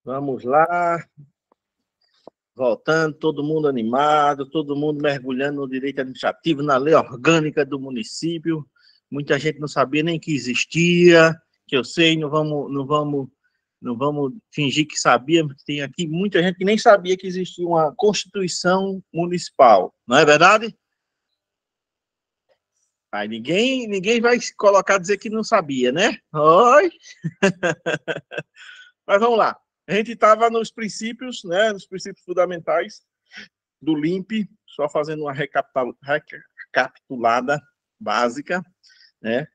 Vamos lá, voltando, todo mundo animado, todo mundo mergulhando no direito administrativo, na lei orgânica do município. Muita gente não sabia nem que existia, que eu sei, não vamos fingir que sabia, porque tem aqui muita gente que nem sabia que existia uma Constituição Municipal, não é verdade? Aí ninguém vai se colocar a dizer que não sabia, né? Oi! Mas vamos lá. A gente estava nos princípios, né, nos princípios fundamentais do LIMP, só fazendo uma recapitulada básica, né?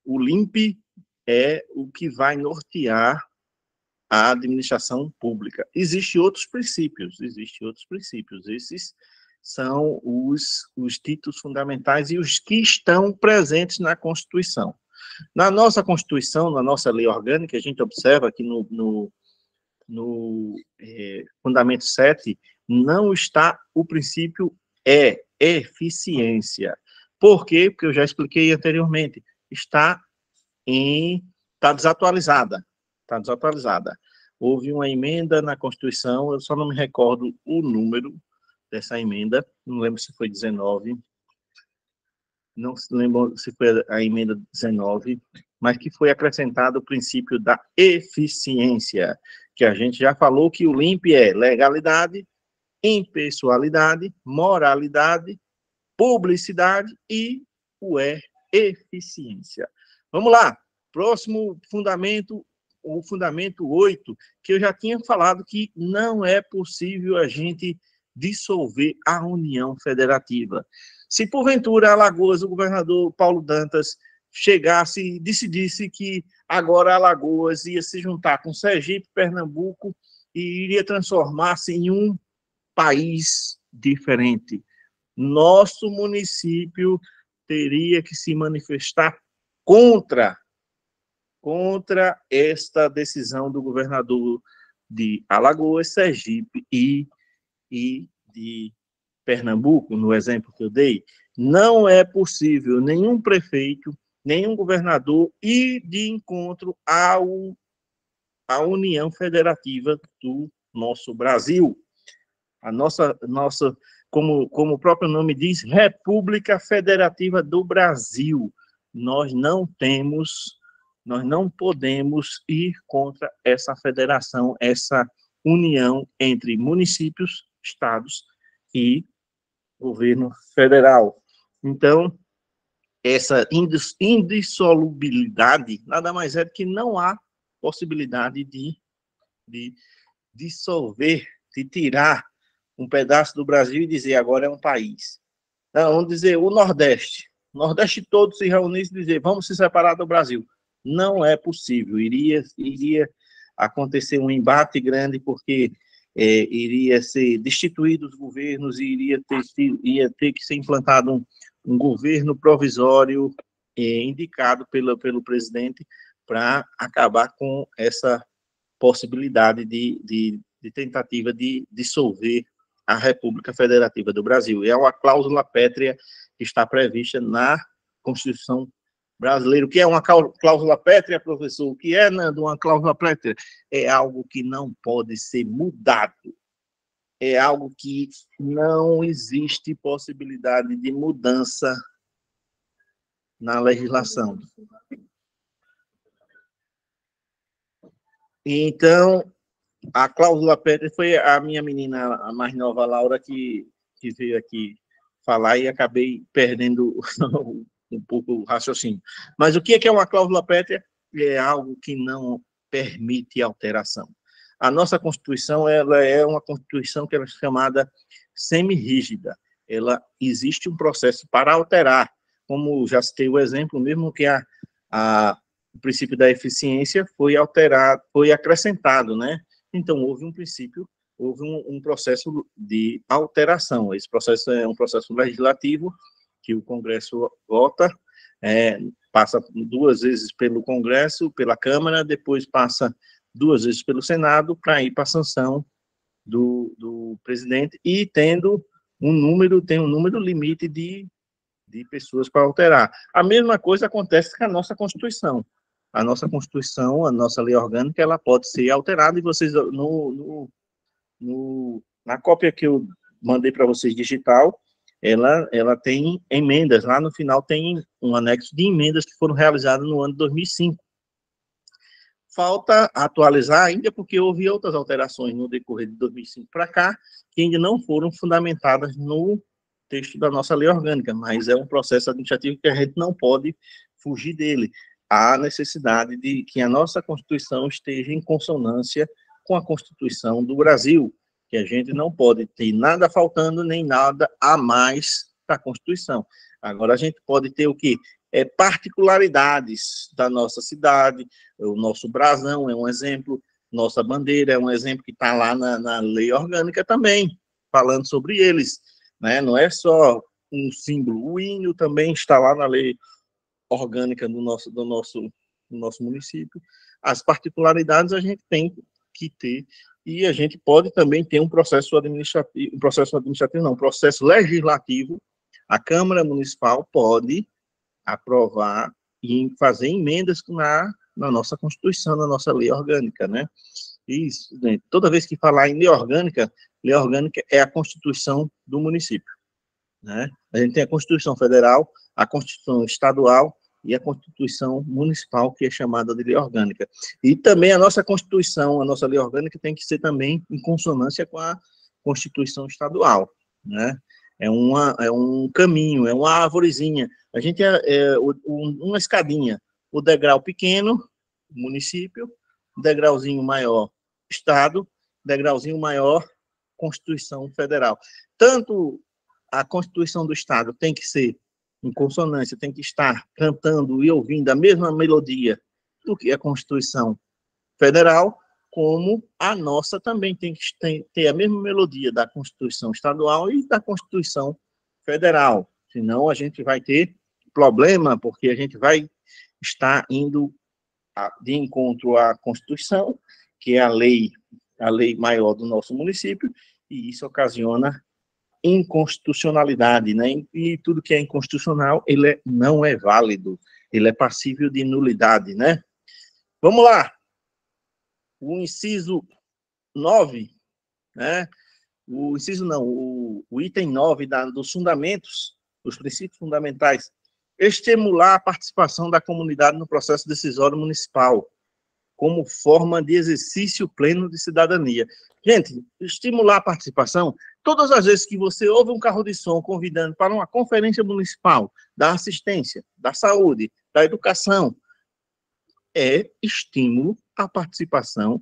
O LIMP é o que vai nortear a administração pública. Existem outros princípios. Esses são os títulos fundamentais e os que estão presentes na Constituição. Na nossa Constituição, na nossa lei orgânica, a gente observa aqui no fundamento 7, não está o princípio eficiência. Por quê? Porque eu já expliquei anteriormente. Está desatualizada. Está desatualizada. Houve uma emenda na Constituição, eu só não me recordo o número dessa emenda, não lembro se foi 19, não lembro se foi a emenda 19, mas que foi acrescentado o princípio da eficiência, que a gente já falou que o LIMP é legalidade, impessoalidade, moralidade, publicidade e o eficiência. Vamos lá, próximo fundamento, o fundamento 8, que eu já tinha falado que não é possível a gente dissolver a União Federativa. Se porventura Alagoas, o governador Paulo Dantas, chegasse e decidisse que agora Alagoas ia se juntar com Sergipe, Pernambuco e iria transformar-se em um país diferente, nosso município teria que se manifestar contra esta decisão do governador de Alagoas, Sergipe e de Pernambuco, no exemplo que eu dei. Não é possível nenhum prefeito, nenhum governador ir de encontro à União Federativa do nosso Brasil. A nossa como o próprio nome diz, República Federativa do Brasil. Nós não podemos ir contra essa federação, essa união entre municípios, estados e governo federal. Então, essa indissolubilidade nada mais é do que não há possibilidade de dissolver, de tirar um pedaço do Brasil e dizer agora é um país. Não, vamos dizer o Nordeste. O Nordeste todo se reunisse e dizer vamos se separar do Brasil. Não é possível. Iria acontecer um embate grande porque iria ser destituído os governos e ia ter que ser implantado um governo provisório indicado pelo presidente para acabar com essa possibilidade de tentativa de dissolver a República Federativa do Brasil. É uma cláusula pétrea que está prevista na Constituição brasileira. O que é uma cláusula pétrea, professor? O que é, Nando, uma cláusula pétrea? É algo que não pode ser mudado. É algo que não existe possibilidade de mudança na legislação. Então, a cláusula pétrea foi a minha menina, a mais nova, Laura, que veio aqui falar e acabei perdendo um pouco o raciocínio. Mas o que é uma cláusula pétrea? É algo que não permite alteração. A nossa Constituição, ela é uma Constituição que é chamada semi-rígida. Ela existe um processo para alterar, como já citei o exemplo, mesmo que o princípio da eficiência foi alterado, foi acrescentado, né? Então, houve um processo de alteração. Esse processo é um processo legislativo que o Congresso vota, passa 2 vezes pelo Congresso, pela Câmara, depois passa 2 vezes pelo Senado para ir para a sanção do presidente e tendo um número limite de pessoas para alterar. A mesma coisa acontece com a nossa Constituição. a nossa Constituição, a nossa lei orgânica, ela pode ser alterada, e vocês, na cópia que eu mandei para vocês digital, ela tem emendas, lá no final tem um anexo de emendas que foram realizadas no ano de 2005. Falta atualizar ainda, porque houve outras alterações no decorrer de 2005 para cá, que ainda não foram fundamentadas no texto da nossa lei orgânica, mas é um processo administrativo que a gente não pode fugir dele. Há necessidade de que a nossa Constituição esteja em consonância com a Constituição do Brasil, que a gente não pode ter nada faltando, nem nada a mais da Constituição. Agora, a gente pode ter o quê? Particularidades da nossa cidade, o nosso brasão é um exemplo, nossa bandeira é um exemplo que está lá na lei orgânica também, falando sobre eles, né? Não é só um símbolo, o hino também está lá na lei orgânica do nosso município. As particularidades a gente tem que ter, e a gente pode também ter um processo administrativo, um processo legislativo. A Câmara Municipal pode aprovar e fazer emendas na nossa Constituição, na nossa lei orgânica, né? Isso, né? Toda vez que falar em lei orgânica é a Constituição do município, né? A gente tem a Constituição Federal, a Constituição Estadual e a Constituição Municipal, que é chamada de lei orgânica. E também a nossa Constituição, a nossa lei orgânica tem que ser também em consonância com a Constituição Estadual, né? É um caminho, é uma arvorezinha. A gente uma escadinha. O degrau pequeno, município, degrauzinho maior, Estado, degrauzinho maior, Constituição Federal. Tanto a Constituição do Estado tem que ser em consonância, tem que estar cantando e ouvindo a mesma melodia do que a Constituição Federal, como a nossa também tem que ter a mesma melodia da Constituição Estadual e da Constituição Federal. Senão a gente vai ter problema, porque a gente vai estar indo de encontro à Constituição, que é a lei maior do nosso município, e isso ocasiona inconstitucionalidade, né? E tudo que é inconstitucional, não é válido, ele é passível de nulidade, né? Vamos lá. O inciso 9, né? O inciso não, o item 9 dos fundamentos, dos princípios fundamentais, estimular a participação da comunidade no processo decisório municipal, como forma de exercício pleno de cidadania. Gente, estimular a participação, todas as vezes que você ouve um carro de som convidando para uma conferência municipal da assistência, da saúde, da educação, é estímulo à participação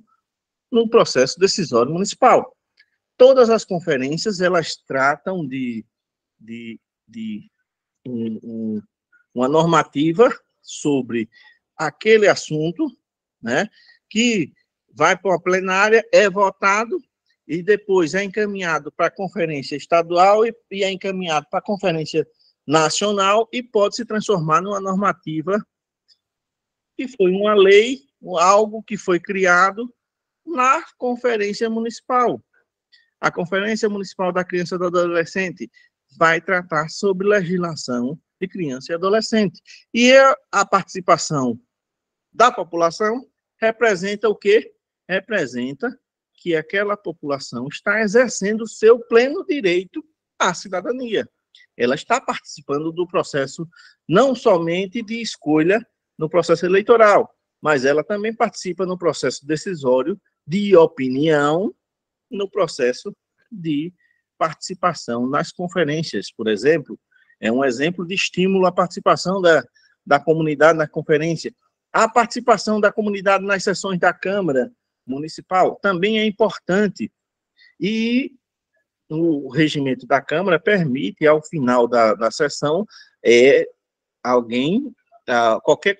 no processo decisório municipal. Todas as conferências, elas tratam de uma normativa sobre aquele assunto, né, que vai para uma plenária, é votado, e depois é encaminhado para a conferência estadual e é encaminhado para a conferência nacional e pode se transformar numa normativa que foi uma lei, algo que foi criado na Conferência Municipal. A Conferência Municipal da Criança e do Adolescente vai tratar sobre legislação de criança e adolescente. E a participação da população representa o quê? Representa que aquela população está exercendo o seu pleno direito à cidadania. Ela está participando do processo não somente de escolha no processo eleitoral, mas ela também participa no processo decisório de opinião, no processo de participação nas conferências, por exemplo. É um exemplo de estímulo à participação da comunidade na conferência. A participação da comunidade nas sessões da Câmara Municipal também é importante. E o regimento da Câmara permite, ao final da sessão, alguém, qualquer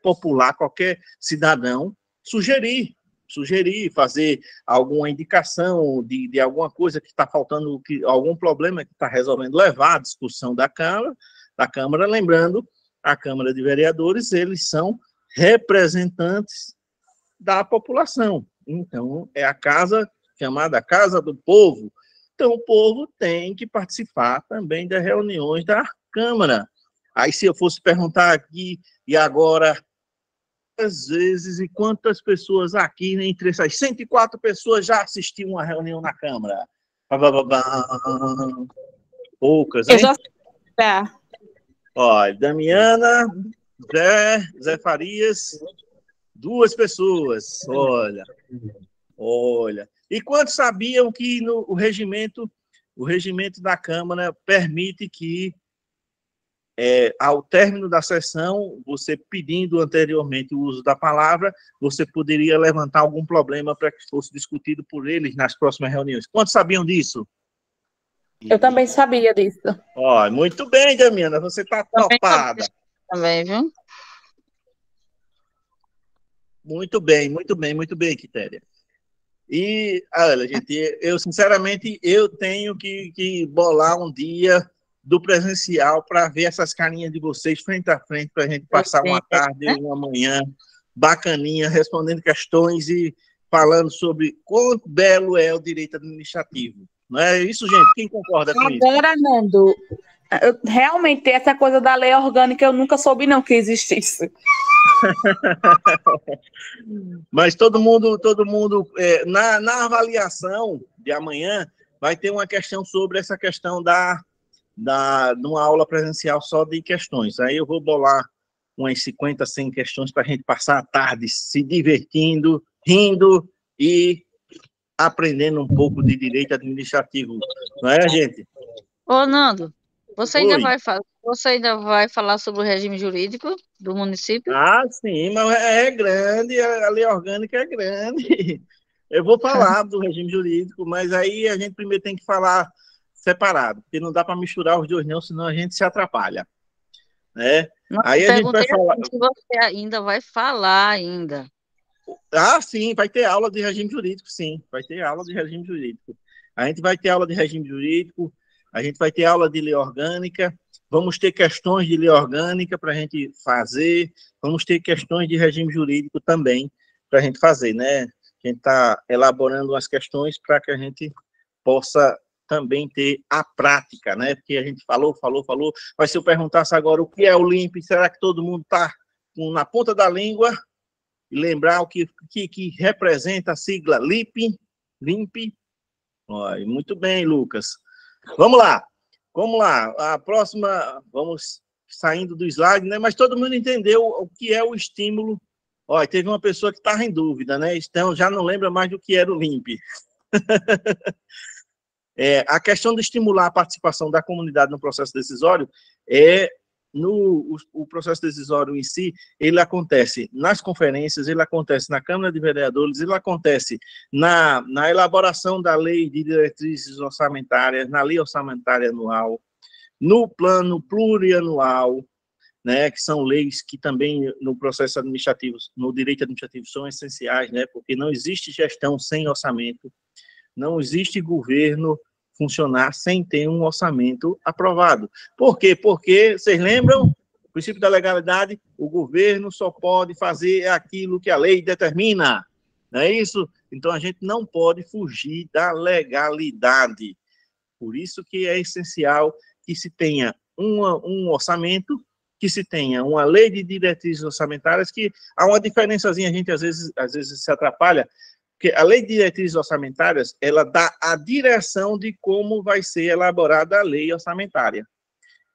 popular, qualquer cidadão, sugerir, fazer alguma indicação de alguma coisa que está faltando, algum problema que está resolvendo, levar à discussão da Câmara, lembrando, a Câmara de Vereadores, eles são representantes da população. Então, é a casa chamada Casa do Povo. Então, o povo tem que participar também das reuniões da Câmara. Aí, se eu fosse perguntar aqui, e agora vezes e quantas pessoas aqui, né, entre essas 104 pessoas, já assistiram uma reunião na Câmara? Poucas, Eu hein? já sei. Olha, Damiana, Zé Farias, 2 pessoas, olha. E quantos sabiam que o regimento da Câmara permite que, ao término da sessão, você pedindo anteriormente o uso da palavra, você poderia levantar algum problema para que fosse discutido por eles nas próximas reuniões. Quantos sabiam disso? Eu também sabia disso. Ó, muito bem, Damiana, você está topada. Também, viu? Muito bem, Quitéria. E, olha, gente, eu, sinceramente, eu tenho que bolar um dia do presencial para ver essas carinhas de vocês frente a frente, para a gente passar uma tarde e uma manhã bacaninha, respondendo questões e falando sobre quão belo é o direito administrativo. Não é isso, gente? Quem concorda com isso? Agora, Nando, realmente essa coisa da lei orgânica eu nunca soube não que existisse. Mas todo mundo na avaliação de amanhã vai ter uma questão sobre essa questão de uma aula presencial só de questões. Aí eu vou bolar umas 50, 100 questões para a gente passar a tarde se divertindo, rindo e aprendendo um pouco de direito administrativo. Não é, gente? Ô, Nando, você Oi. ainda vai falar sobre o regime jurídico do município? Ah, sim, mas é grande, a lei orgânica é grande. Eu vou falar do regime jurídico, mas aí a gente primeiro tem que falar separado, porque não dá para misturar os dois não, senão a gente se atrapalha, né? Não, Aí a gente vai falar... se você ainda vai falar ainda. Ah, sim, vai ter aula de regime jurídico, sim, vai ter aula de regime jurídico. A gente vai ter aula de regime jurídico, a gente vai ter aula de lei orgânica, vamos ter questões de lei orgânica para a gente fazer, vamos ter questões de regime jurídico também para a gente fazer, né? A gente está elaborando umas questões para que a gente possa também ter a prática, né? Porque a gente falou, mas se eu perguntasse agora o que é o LIMP, será que todo mundo está na ponta da língua? E lembrar o que representa a sigla LIMP. Olha, muito bem, Lucas. Vamos lá. A próxima, vamos saindo do slide, né? Mas todo mundo entendeu o que é o estímulo. Olha, teve uma pessoa que estava em dúvida, né? Então, já não lembra mais do que era o LIMP. A questão de estimular a participação da comunidade no processo decisório o processo decisório em si, ele acontece nas conferências, ele acontece na Câmara de Vereadores, ele acontece na elaboração da lei de diretrizes orçamentárias, na lei orçamentária anual, no plano plurianual, né, que são leis que também no processo administrativo, no direito administrativo são essenciais, né, porque não existe gestão sem orçamento, não existe governo funcionar sem ter um orçamento aprovado. Por quê? Porque, vocês lembram, o princípio da legalidade, o governo só pode fazer aquilo que a lei determina, não é isso? Então, a gente não pode fugir da legalidade. Por isso que é essencial que se tenha um orçamento, que se tenha uma lei de diretrizes orçamentárias, que há uma diferençazinha, a gente às vezes se atrapalha, porque a lei de diretrizes orçamentárias, ela dá a direção de como vai ser elaborada a lei orçamentária.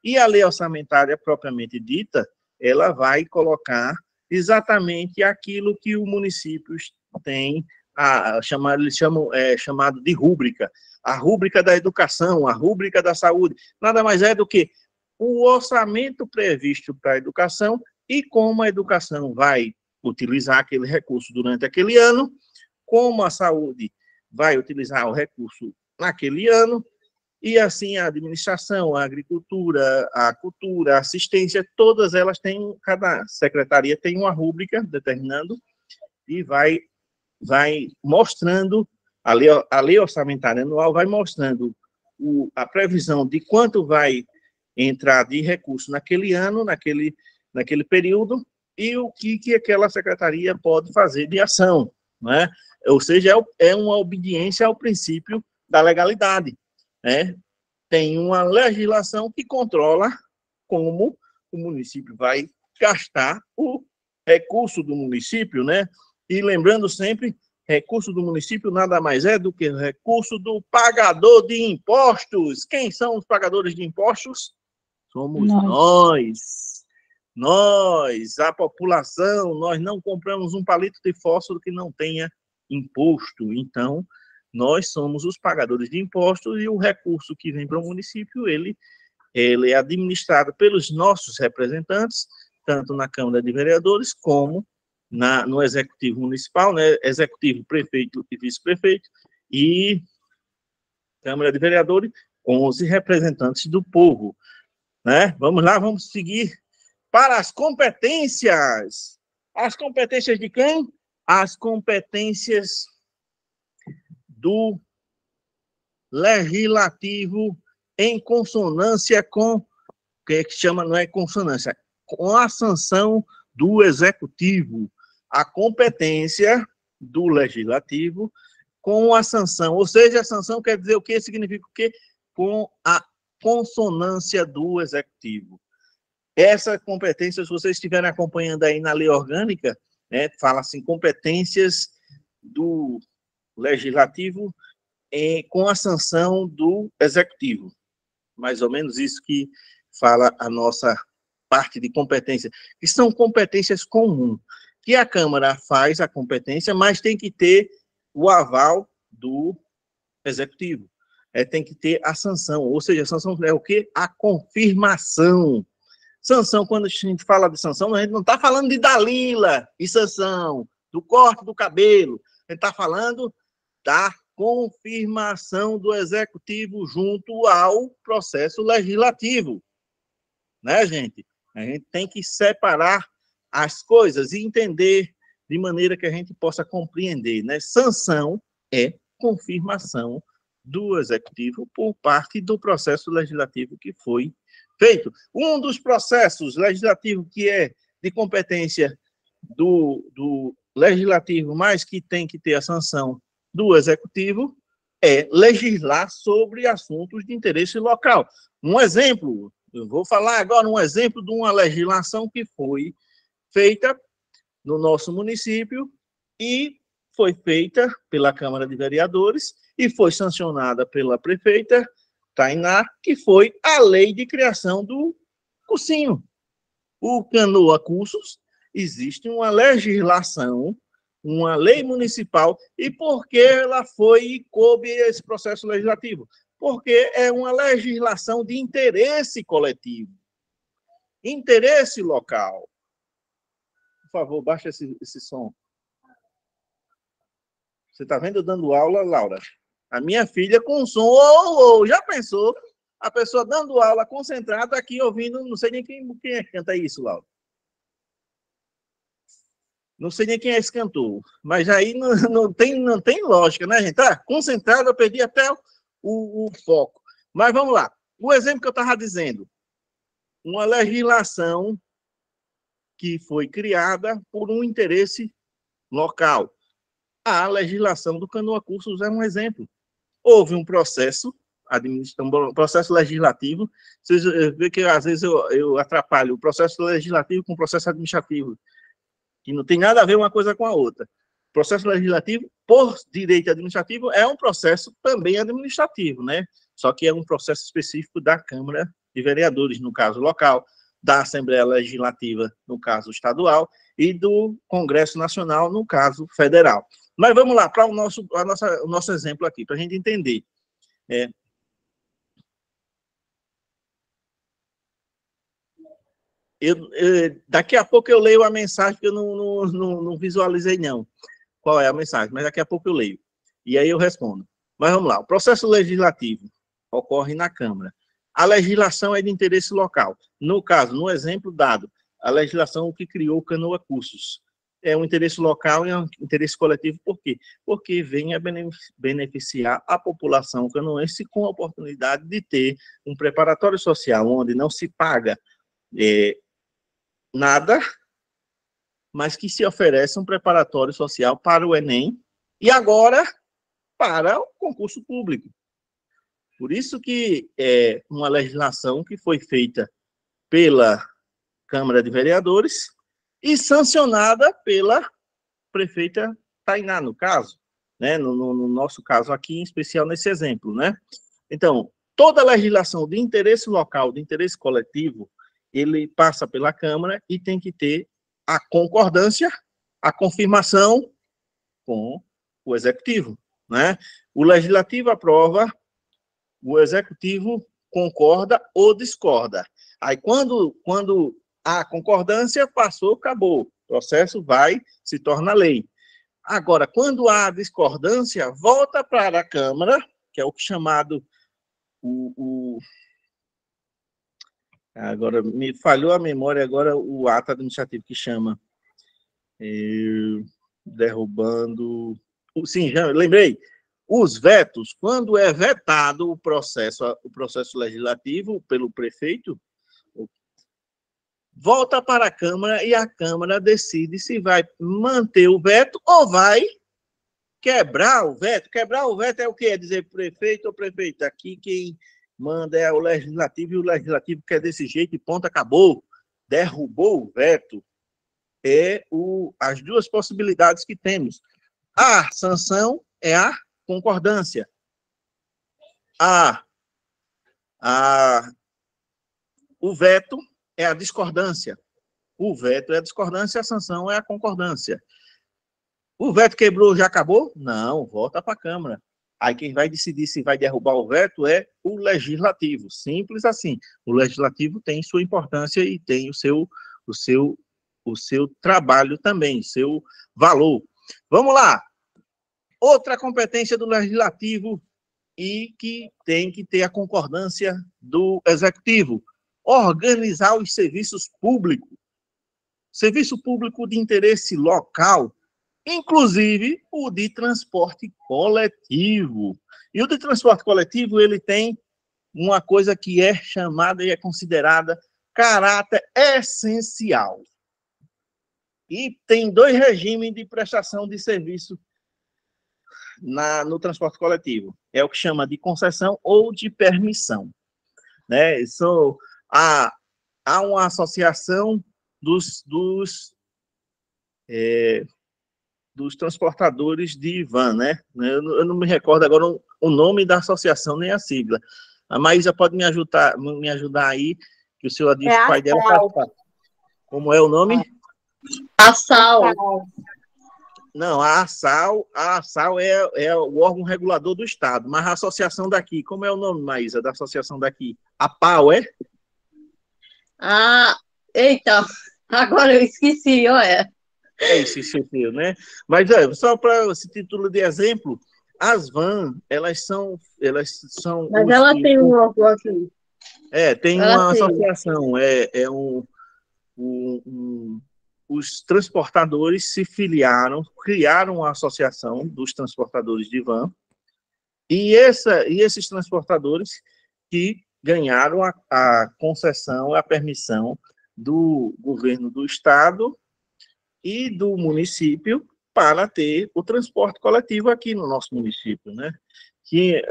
E a lei orçamentária, propriamente dita, ela vai colocar exatamente aquilo que o município tem, eles chamam chamado de rúbrica. A rúbrica da educação, a rúbrica da saúde, nada mais é do que o orçamento previsto para a educação e como a educação vai utilizar aquele recurso durante aquele ano, como a saúde vai utilizar o recurso naquele ano, e assim a administração, a agricultura, a cultura, a assistência, todas elas têm, cada secretaria tem uma rúbrica determinando e vai mostrando, a lei orçamentária anual vai mostrando a previsão de quanto vai entrar de recurso naquele ano, naquele período, e o que aquela secretaria pode fazer de ação, né? Ou seja, é uma obediência ao princípio da legalidade, né? Tem uma legislação que controla como o município vai gastar o recurso do município, né? E lembrando sempre, recurso do município nada mais é do que o recurso do pagador de impostos. Quem são os pagadores de impostos? Somos nós, a população. Nós não compramos um palito de fósforo que não tenha imposto. Então, nós somos os pagadores de impostos e o recurso que vem para o município, ele é administrado pelos nossos representantes, tanto na Câmara de Vereadores como no Executivo Municipal, né? Executivo, prefeito e vice-prefeito, e Câmara de Vereadores, 11 representantes do povo, né? Vamos lá, vamos seguir para as competências. As competências de quem? As competências do Legislativo em consonância com, que chama, não é consonância, com a sanção do Executivo. A competência do Legislativo com a sanção, ou seja, a sanção quer dizer o quê? Significa o quê? Com a consonância do Executivo. Essa competência, se vocês estiverem acompanhando aí na lei orgânica, né, fala assim, competências do Legislativo com a sanção do Executivo. Mais ou menos isso que fala a nossa parte de competência, que são competências comuns, que a Câmara faz a competência, mas tem que ter o aval do Executivo. Tem que ter a sanção, ou seja, a sanção é o quê? A confirmação. Sanção, quando a gente fala de sanção, a gente não está falando de Dalila e sanção, do corte do cabelo, a gente está falando da confirmação do Executivo junto ao processo legislativo. Né, gente? A gente tem que separar as coisas e entender de maneira que a gente possa compreender, né? Sanção é confirmação do Executivo por parte do processo legislativo que foi feito. Um dos processos legislativos que é de competência do Legislativo, mas que tem que ter a sanção do Executivo, é legislar sobre assuntos de interesse local. Um exemplo, eu vou falar agora um exemplo de uma legislação que foi feita no nosso município e foi feita pela Câmara de Vereadores e foi sancionada pela prefeita Tainá, que foi a lei de criação do cursinho. O Canoa Cursos, existe uma legislação, uma lei municipal, e por que ela foi e coube esse processo legislativo? Porque é uma legislação de interesse coletivo, interesse local. Por favor, baixa esse som. Você está vendo eu dando aula, Laura? A minha filha com som, já pensou? A pessoa dando aula concentrada aqui ouvindo, não sei nem quem é que canta isso, Laura. Não sei nem quem é esse cantor, mas aí não tem lógica, né, gente? Tá concentrado, eu perdi até o foco. Mas vamos lá. O exemplo que eu estava dizendo, uma legislação que foi criada por um interesse local. A legislação do Canoa Cursos é um exemplo. Houve um processo legislativo. Vocês veem que às vezes eu atrapalho o processo legislativo com o processo administrativo, que não tem nada a ver uma coisa com a outra. O processo legislativo, por direito administrativo, é um processo também administrativo, né? Só que é um processo específico da Câmara de Vereadores, no caso local, da Assembleia Legislativa, no caso estadual, e do Congresso Nacional, no caso federal. Mas vamos lá para o nosso exemplo aqui, para a gente entender. Daqui a pouco eu leio a mensagem, que eu não visualizei, não, qual é a mensagem, mas daqui a pouco eu leio. E aí eu respondo. Mas vamos lá. O processo legislativo ocorre na Câmara. A legislação é de interesse local. No caso, no exemplo dado, a legislação que criou o Canoa Cursos é um interesse local e é um interesse coletivo. Por quê? Porque vem a beneficiar a população canoense com a oportunidade de ter um preparatório social, onde não se paga nada, mas que se oferece um preparatório social para o Enem e agora para o concurso público. Por isso que é uma legislação que foi feita pela Câmara de Vereadores e sancionada pela prefeita Tainá, no caso, né? No nosso caso aqui, em especial nesse exemplo, né? Então, toda legislação de interesse local, de interesse coletivo, ele passa pela Câmara e tem que ter a concordância, a confirmação com o Executivo, né? O Legislativo aprova, o Executivo concorda ou discorda. Aí, quando a concordância passou, acabou. O processo vai, se torna lei. Agora, quando há discordância, volta para a Câmara, que é o chamado... Agora, me falhou a memória, agora o ato administrativo que chama... derrubando... Sim, já lembrei. Os vetos, quando é vetado o processo legislativo pelo prefeito, volta para a Câmara e a Câmara decide se vai manter o veto ou vai quebrar o veto. Quebrar o veto é o quê? É dizer prefeito ou prefeita, aqui quem manda é o Legislativo e o Legislativo quer desse jeito e ponto, acabou. Derrubou o veto. As duas possibilidades que temos. A sanção é a concordância. O veto é a discordância. O veto é a discordância, a sanção é a concordância. O veto quebrou, já acabou? Não, volta para a Câmara. Aí quem vai decidir se vai derrubar o veto é o Legislativo. Simples assim. O Legislativo tem sua importância e tem o seu trabalho também, seu valor. Vamos lá. Outra competência do Legislativo e que tem que ter a concordância do Executivo. Organizar os serviços públicos. Serviço público de interesse local, inclusive o de transporte coletivo. E o de transporte coletivo, ele tem uma coisa que é chamada e é considerada caráter essencial. E tem 2 regimes de prestação de serviço no transporte coletivo. É o que chama de concessão ou de permissão. Né? Há uma associação dos transportadores de van, né? Eu não me recordo agora o nome da associação, nem a sigla. A Maísa pode me ajudar aí, que o seu Adilson, pai dela, faz parte. Como é o nome? ASAL. Não, a ASAL é o órgão regulador do Estado, mas a associação daqui, como é o nome, Maísa, da associação daqui? A PAU, é? Eita, agora eu esqueci, olha. É isso, né? Mas só para esse título de exemplo, as vans, elas são. Mas ela tem um órgão aqui. Tem uma associação, os transportadores se filiaram, criaram a associação dos transportadores de van, e esses transportadores que ganharam a concessão, a permissão do governo do Estado e do município para ter o transporte coletivo aqui no nosso município, né? Que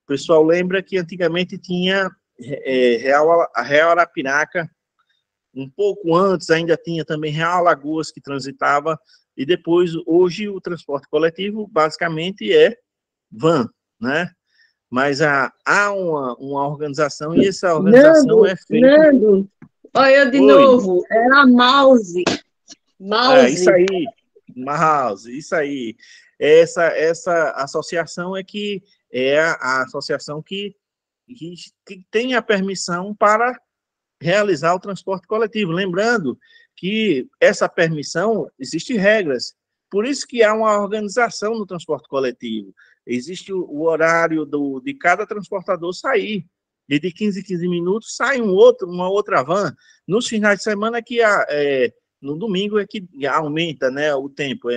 o pessoal lembra que antigamente tinha a Real Arapiraca, um pouco antes ainda tinha também Real Alagoas que transitava, e depois, hoje, o transporte coletivo basicamente é van, né? Mas há uma organização, e essa organização é feita... Nando, olha eu de novo, era a Mouse. Isso aí, Mouse, isso aí. Essa associação é a associação que tem a permissão para realizar o transporte coletivo. Lembrando que essa permissão, existem regras. Por isso que há uma organização no transporte coletivo. Existe o horário de cada transportador sair. E de 15 em 15 minutos sai uma outra van. Nos finais de semana, no domingo, é que aumenta, né, o tempo.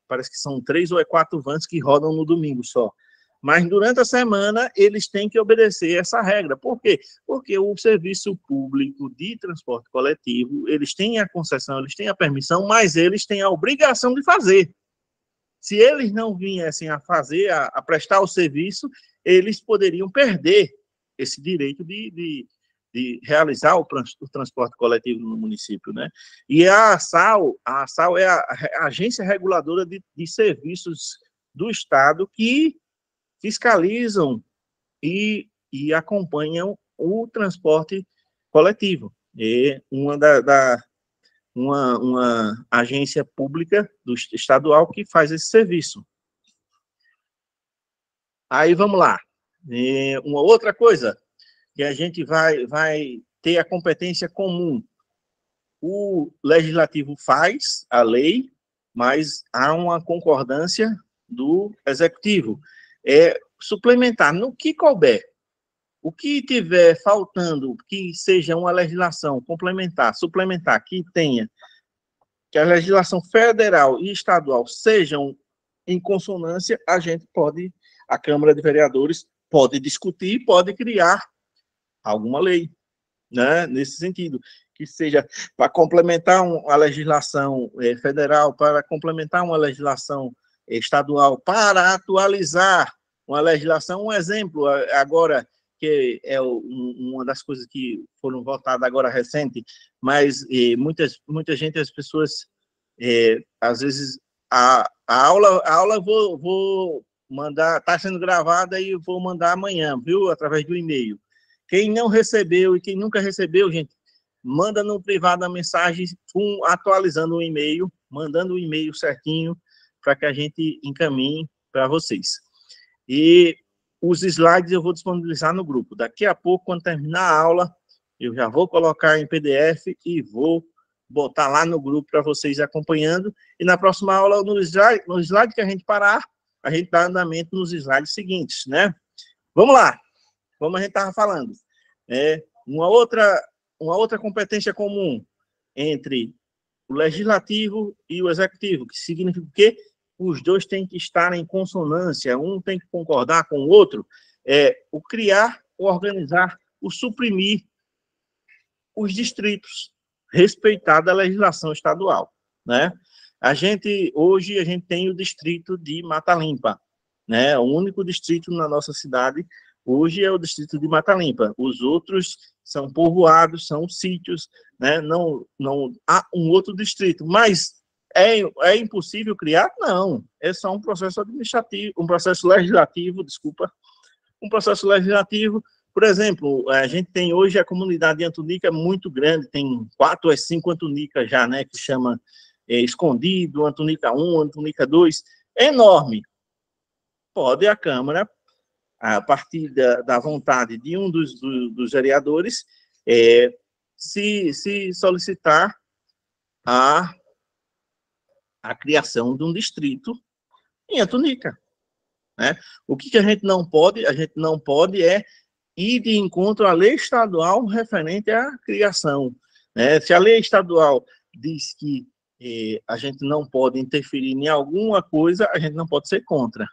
Parece que são 3 ou 4 vans que rodam no domingo só. Mas durante a semana, eles têm que obedecer essa regra. Por quê? Porque o serviço público de transporte coletivo, eles têm a concessão, eles têm a permissão, mas eles têm a obrigação de fazer. Se eles não viessem a fazer, a prestar o serviço, eles poderiam perder esse direito de realizar o transporte coletivo no município, né? E a ASAL é a Agência Reguladora de Serviços do Estado que fiscalizam e acompanham o transporte coletivo. É uma agência pública estadual que faz esse serviço. Aí, vamos lá. Uma outra coisa que a gente vai ter a competência comum. O legislativo faz a lei, mas há uma concordância do executivo. Suplementar no que couber. O que tiver faltando, que seja uma legislação complementar, suplementar, que a legislação federal e estadual sejam em consonância, a Câmara de Vereadores pode discutir, pode criar alguma lei, né, nesse sentido, que seja para complementar a legislação federal, para complementar uma legislação estadual, para atualizar uma legislação. Um exemplo, agora, que é uma das coisas que foram votadas agora recente, mas muita gente, as pessoas, às vezes, a aula vou mandar, está sendo gravada e vou mandar amanhã, viu, através do e-mail. Quem não recebeu e quem nunca recebeu, gente, manda no privado a mensagem atualizando o e-mail, mandando o e-mail certinho para que a gente encaminhe para vocês. E os slides eu vou disponibilizar no grupo. Daqui a pouco, quando terminar a aula, eu já vou colocar em PDF e vou botar lá no grupo para vocês acompanhando. E na próxima aula, no slide que a gente parar, a gente dá andamento nos slides seguintes, né? Vamos lá. Como a gente estava falando. Uma outra competência comum entre o legislativo e o executivo, que significa que os dois têm que estar em consonância, um tem que concordar com o outro, o criar, o organizar, o suprimir os distritos, respeitada a legislação estadual, né? Hoje a gente tem o distrito de Mata Limpa, né? O único distrito na nossa cidade hoje é o distrito de Mata Limpa. Os outros são povoados, são sítios, né? Não há um outro distrito, mas é impossível criar? Não, é só um processo administrativo, um processo legislativo, Por exemplo, a gente tem hoje a comunidade de Antunica muito grande, tem 4 a 5 Antunicas já, né, que chama Escondido, Antunica 1, Antunica 2, é enorme. Pode a Câmara, a partir da vontade de um dos vereadores, se solicitar a criação de um distrito em Antunica, né? O que a gente não pode? A gente não pode ir de encontro à lei estadual referente à criação, né? Se a lei estadual diz que a gente não pode interferir em alguma coisa, a gente não pode ser contra.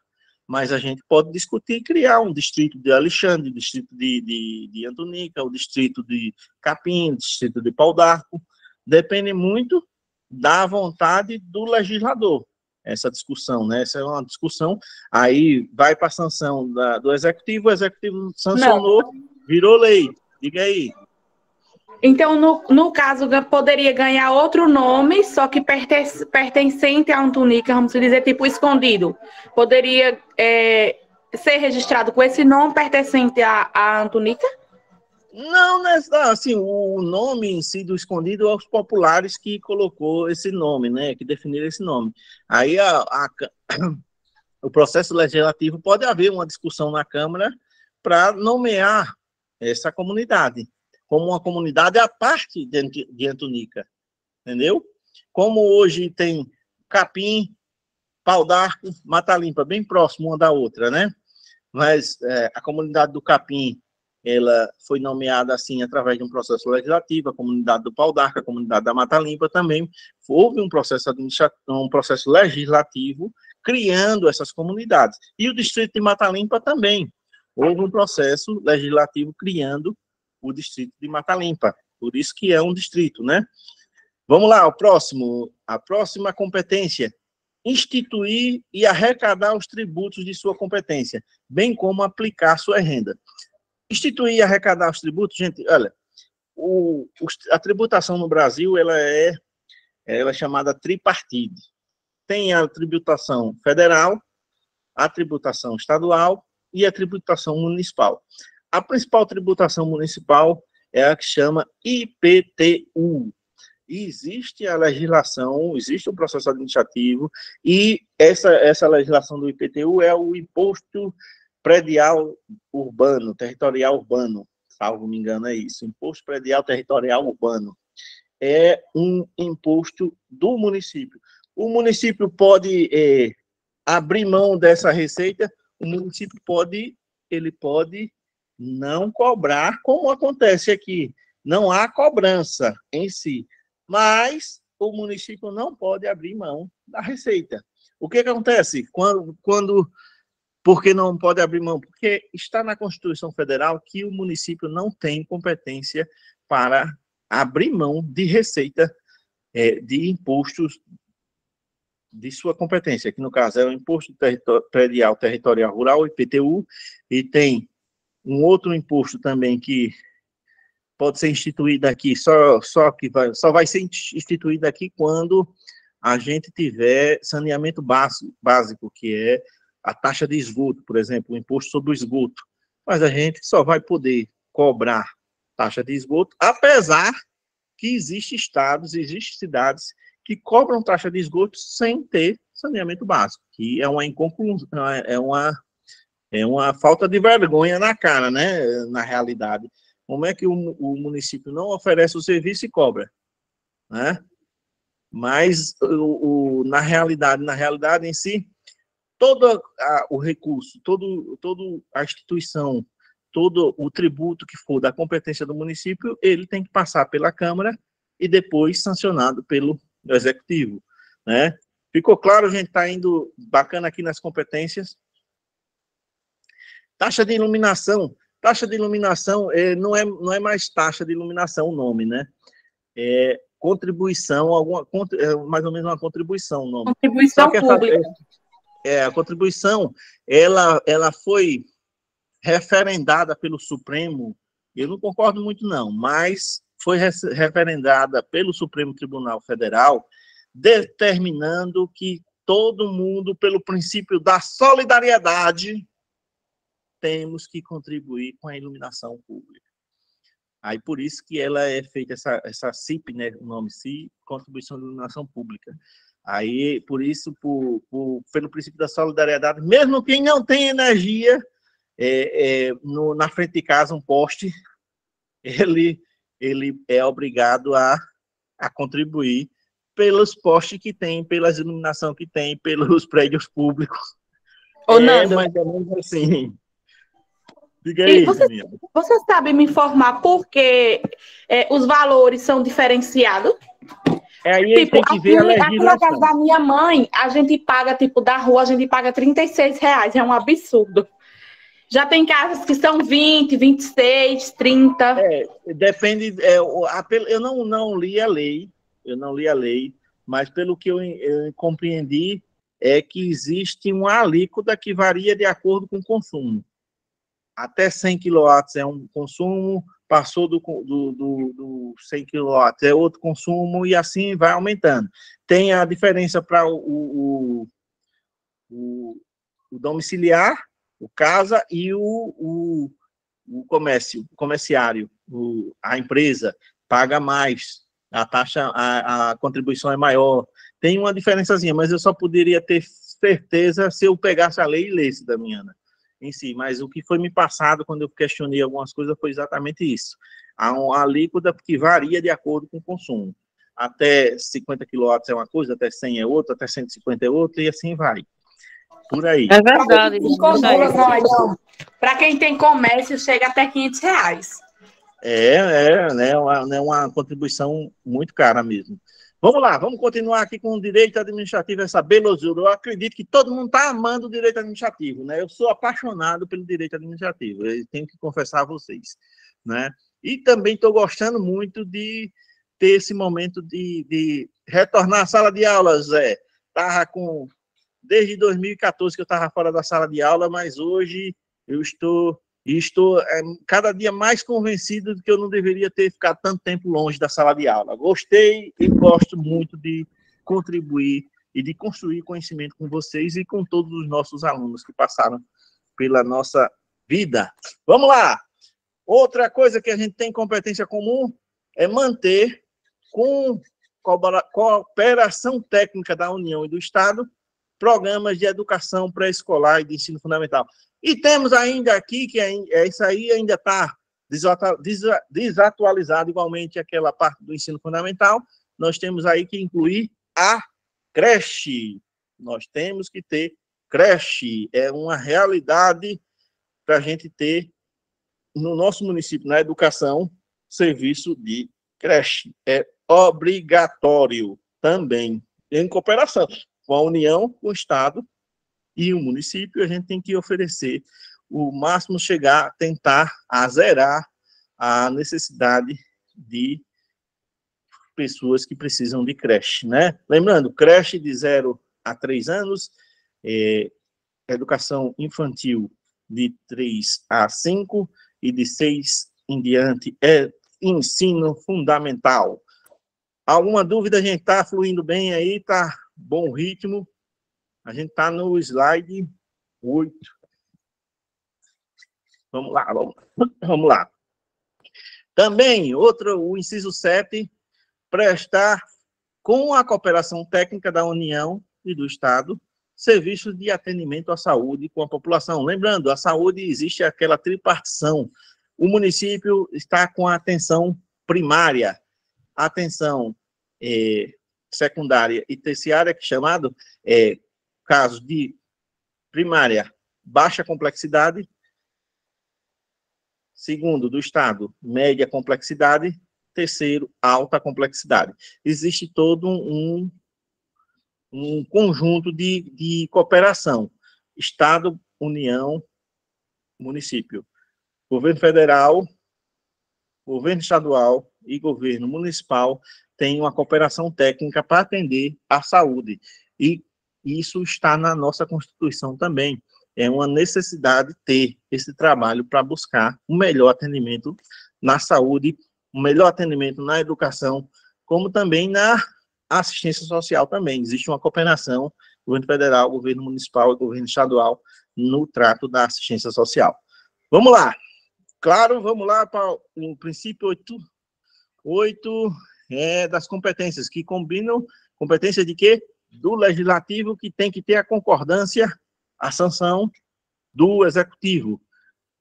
Mas a gente pode discutir e criar um distrito de Alexandre, distrito de Antunica, o distrito de Capim, distrito de Pau d'Arco. Depende muito da vontade do legislador, essa discussão, né? Essa é uma discussão, aí vai para a sanção do executivo, o executivo sancionou, virou lei. Diga aí. Então, no caso, poderia ganhar outro nome, só que pertencente a Antunica, vamos dizer, tipo Escondido. Poderia ser registrado com esse nome pertencente a Antunica? Não, né? Assim, o nome em si do Escondido é os populares que colocou esse nome, né? Que definiram esse nome. Aí o processo legislativo pode haver uma discussão na Câmara para nomear essa comunidade como uma comunidade à parte de Antunica, entendeu? Como hoje tem Capim, Pau d'Arco, Mata Limpa, bem próximo uma da outra, né? Mas a comunidade do Capim, ela foi nomeada assim através de um processo legislativo, a comunidade do Pau d'Arco, a comunidade da Mata Limpa também, houve um processo legislativo criando essas comunidades. E o distrito de Mata Limpa também, houve um processo legislativo criando o distrito de Mata Limpa, por isso que é um distrito, né? Vamos lá, a próxima competência, instituir e arrecadar os tributos de sua competência, bem como aplicar sua renda. Instituir e arrecadar os tributos, gente, olha, a tributação no Brasil ela é chamada tripartite. Tem a tributação federal, a tributação estadual e a tributação municipal. A principal tributação municipal é a que chama IPTU. E existe a legislação, existe o processo administrativo, e essa legislação do IPTU é o Imposto Predial Urbano, Territorial Urbano, salvo me engano é isso, Imposto Predial Territorial Urbano. É um imposto do município. O município pode abrir mão dessa receita, o município pode não cobrar, como acontece aqui. Não há cobrança em si, mas o município não pode abrir mão da receita. O que acontece? Por que não pode abrir mão? Porque está na Constituição Federal que o município não tem competência para abrir mão de receita de impostos de sua competência, que no caso é o Imposto Predial Territorial Rural, o IPTU, e tem um outro imposto também que pode ser instituído aqui, só vai ser instituído aqui quando a gente tiver saneamento básico, que é a taxa de esgoto, por exemplo, o imposto sobre o esgoto. Mas a gente só vai poder cobrar taxa de esgoto, apesar que existem estados, existem cidades que cobram taxa de esgoto sem ter saneamento básico, que é uma falta de vergonha na cara, né, na realidade. Como é que o município não oferece o serviço e cobra, né? Mas, na realidade em si, todo o recurso, toda a instituição, todo o tributo que for da competência do município, ele tem que passar pela Câmara e depois sancionado pelo Executivo, né? Ficou claro? A gente está indo bacana aqui nas competências. Taxa de iluminação. Taxa de iluminação não é mais taxa de iluminação o nome, né? É contribuição, mais ou menos uma contribuição o nome. Contribuição pública. A contribuição, ela foi referendada pelo Supremo, eu não concordo muito não, mas foi referendada pelo Supremo Tribunal Federal, determinando que todo mundo, pelo princípio da solidariedade, temos que contribuir com a iluminação pública. Aí, por isso que ela é feita essa CIP, né, o nome CIP, Contribuição de Iluminação Pública. Aí, por isso, pelo princípio da solidariedade, mesmo quem não tem energia, na frente de casa, um poste, ele é obrigado a contribuir pelos postes que tem, pelas iluminação que tem, pelos prédios públicos. Ô, Nando, mais ou menos assim. Diga aí, você sabe me informar por que os valores são diferenciados? Aí tem que ver a legislação. Aqui na casa da minha mãe, a gente paga, da rua, a gente paga R$36. É um absurdo. Já tem casas que são 20, 26, 30. Depende. Eu não li a lei, mas pelo que eu compreendi, é que existe uma alíquota que varia de acordo com o consumo. Até 100 kW é um consumo, passou do 100 kW é outro consumo, e assim vai aumentando. Tem a diferença para o domiciliar, o casa, e o comerciário, a empresa, paga mais, a taxa, a contribuição é maior. Tem uma diferençazinha, mas eu só poderia ter certeza se eu pegasse a lei e lesse, Damiana, em si. Mas o que foi me passado quando eu questionei algumas coisas foi exatamente isso. Há uma alíquota que varia de acordo com o consumo. Até 50 kW é uma coisa, até 100 é outra, até 150 é outra, e assim vai. Por aí. É verdade. Para quem tem comércio, chega até R$500. Né, uma contribuição muito cara mesmo. Vamos lá, vamos continuar aqui com o direito administrativo, essa belezura. Eu acredito que todo mundo está amando o direito administrativo, né? Eu sou apaixonado pelo direito administrativo, eu tenho que confessar a vocês, né? E também estou gostando muito de ter esse momento de retornar à sala de aula, Zé. Desde 2014 que eu estava fora da sala de aula, mas hoje eu estou E estou cada dia mais convencido de que eu não deveria ter ficado tanto tempo longe da sala de aula. Gostei e gosto muito de contribuir e de construir conhecimento com vocês e com todos os nossos alunos que passaram pela nossa vida. Vamos lá! Outra coisa que a gente tem competência comum é manter, com cooperação técnica da União e do Estado, programas de educação pré-escolar e de ensino fundamental. E temos ainda aqui, que isso aí ainda está desatualizado, igualmente aquela parte do ensino fundamental, nós temos aí que incluir a creche. Nós temos que ter creche. É uma realidade para a gente ter, no nosso município, na educação, serviço de creche. É obrigatório também, em cooperação com a União, com o Estado e o município. A gente tem que oferecer o máximo, tentar zerar a necessidade de pessoas que precisam de creche, né? Lembrando, creche de 0 a 3 anos, educação infantil de 3 a 5 e de 6 em diante é ensino fundamental. Alguma dúvida? A gente está fluindo bem aí, tá bom ritmo. A gente está no slide 8. Vamos lá, vamos lá. Também, o inciso 7, prestar, com a cooperação técnica da União e do Estado, serviços de atendimento à saúde com a população. Lembrando, a saúde existe aquela tripartição. O município está com a atenção primária, atenção secundária e terciária, que é chamado casos de primária, baixa complexidade, segundo, do Estado, média complexidade, terceiro, alta complexidade. Existe todo um conjunto de cooperação, Estado, União, município, governo federal, governo estadual e governo municipal têm uma cooperação técnica para atender a saúde. E isso está na nossa Constituição também. É uma necessidade ter esse trabalho para buscar um melhor atendimento na saúde, um melhor atendimento na educação, como também na assistência social também. Existe uma cooperação, governo federal, governo municipal e governo estadual no trato da assistência social. Vamos lá. Claro, vamos lá para o princípio 8 das competências, que combinam competência de quê? Do legislativo, que tem que ter a concordância, a sanção do executivo.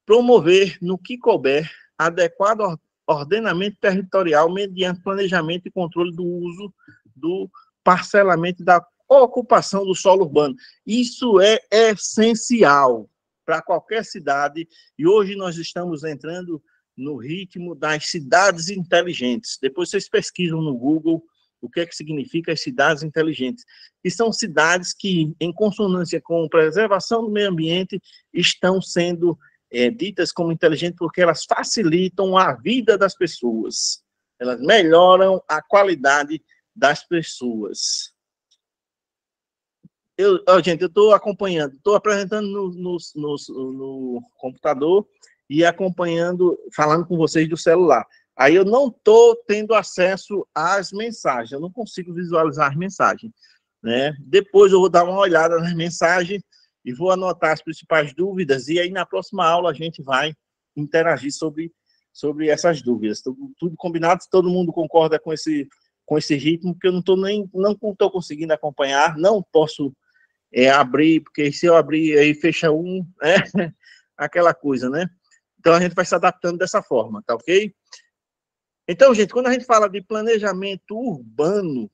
Promover, no que couber, adequado ordenamento territorial mediante planejamento e controle do uso, do parcelamento e da ocupação do solo urbano. Isso é essencial para qualquer cidade, e hoje nós estamos entrando no ritmo das cidades inteligentes. Depois vocês pesquisam no Google o que é que significa as cidades inteligentes, que são cidades que, em consonância com a preservação do meio ambiente, estão sendo ditas como inteligentes porque elas facilitam a vida das pessoas, elas melhoram a qualidade das pessoas. Gente, eu estou acompanhando, estou apresentando no computador e acompanhando, falando com vocês do celular. Aí eu não estou tendo acesso às mensagens, eu não consigo visualizar as mensagens, né? Depois eu vou dar uma olhada nas mensagens e vou anotar as principais dúvidas, e aí na próxima aula a gente vai interagir sobre essas dúvidas. Tudo combinado, se todo mundo concorda com esse ritmo, porque eu não estou conseguindo acompanhar, não posso abrir, porque se eu abrir aí fecha aquela coisa, né? Então a gente vai se adaptando dessa forma, tá ok? Então, gente, quando a gente fala de planejamento urbano,